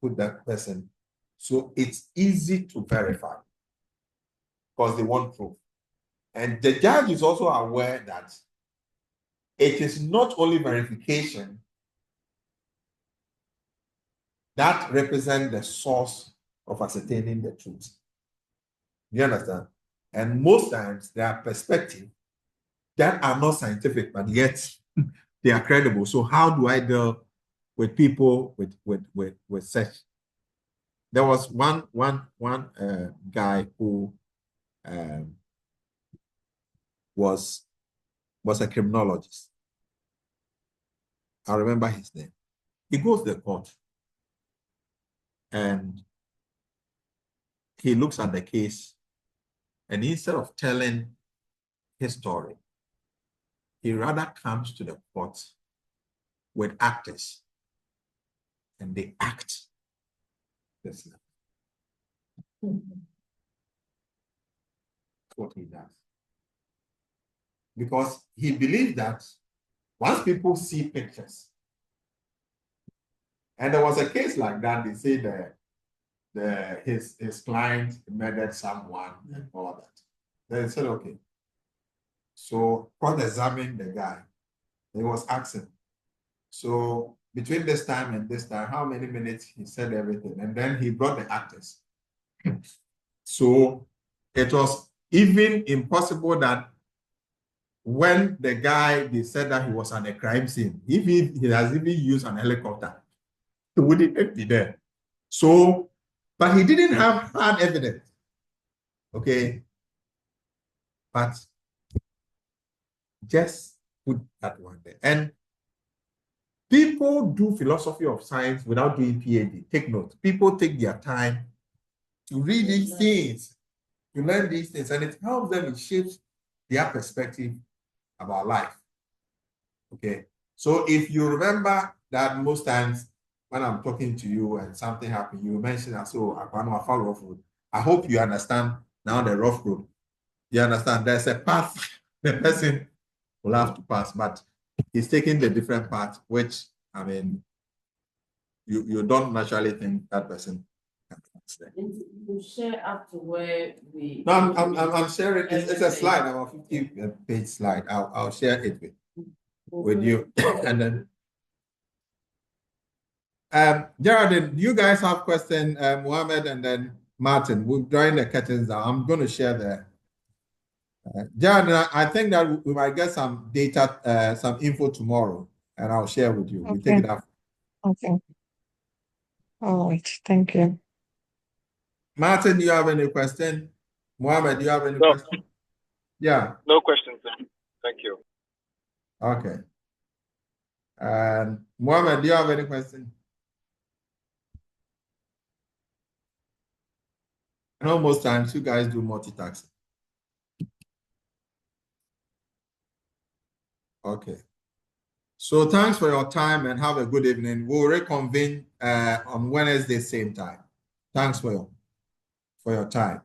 with that person. So it's easy to verify because they want proof. And the judge is also aware that it is not only verification that represents the source of ascertaining the truth. You understand? And most times there are perspectives that are not scientific, but yet they are credible. So how do I deal with people with such? There was one guy who was a criminologist. I remember his name. He goes to the court and he looks at the case, and instead of telling his story, he rather comes to the court with actors and they act this. That's what he does. Because he believes that once people see pictures, and there was a case like that, they say that his client murdered someone and all that. They said, okay. So court examined the guy. He was asking, so between this time and this time, how many minutes he said everything? And then he brought the actors. So it was even impossible that when the guy, they said that he was at a crime scene, if he has even used an helicopter, he wouldn't be there. So, but he didn't have hard evidence. Okay. But just put that one there. And people do philosophy of science without doing PhD. Take note. People take their time to read these things, to learn these things, and it helps them, it shapes their perspective about life. Okay. So if you remember that most times when I'm talking to you and something happened, you mention that, so I follow rough road. I hope you understand now the rough road. You understand there's a path the person will have to pass, but he's taking the different path, which, I mean, you don't naturally think that person can understand. You share up to where we. No, I'm sharing. It's a slide. I'm a 50-page slide. I'll share it with you, and then. Geraldine, you guys have questions, Mohammed and then Martin. We'll join the curtains down. I'm going to share the. Geraldine, I think that we might get some data, some info tomorrow, and I'll share with you. Okay. We take it after. Okay. All right. Thank you. Martin, do you have any question? Mohammed, do you have any No. question? Yeah. No questions. Thank you. Okay. And Mohammed, do you have any question? I know most times you guys do multitasking. Okay. So thanks for your time and have a good evening. We'll reconvene on Wednesday, same time. Thanks for your time.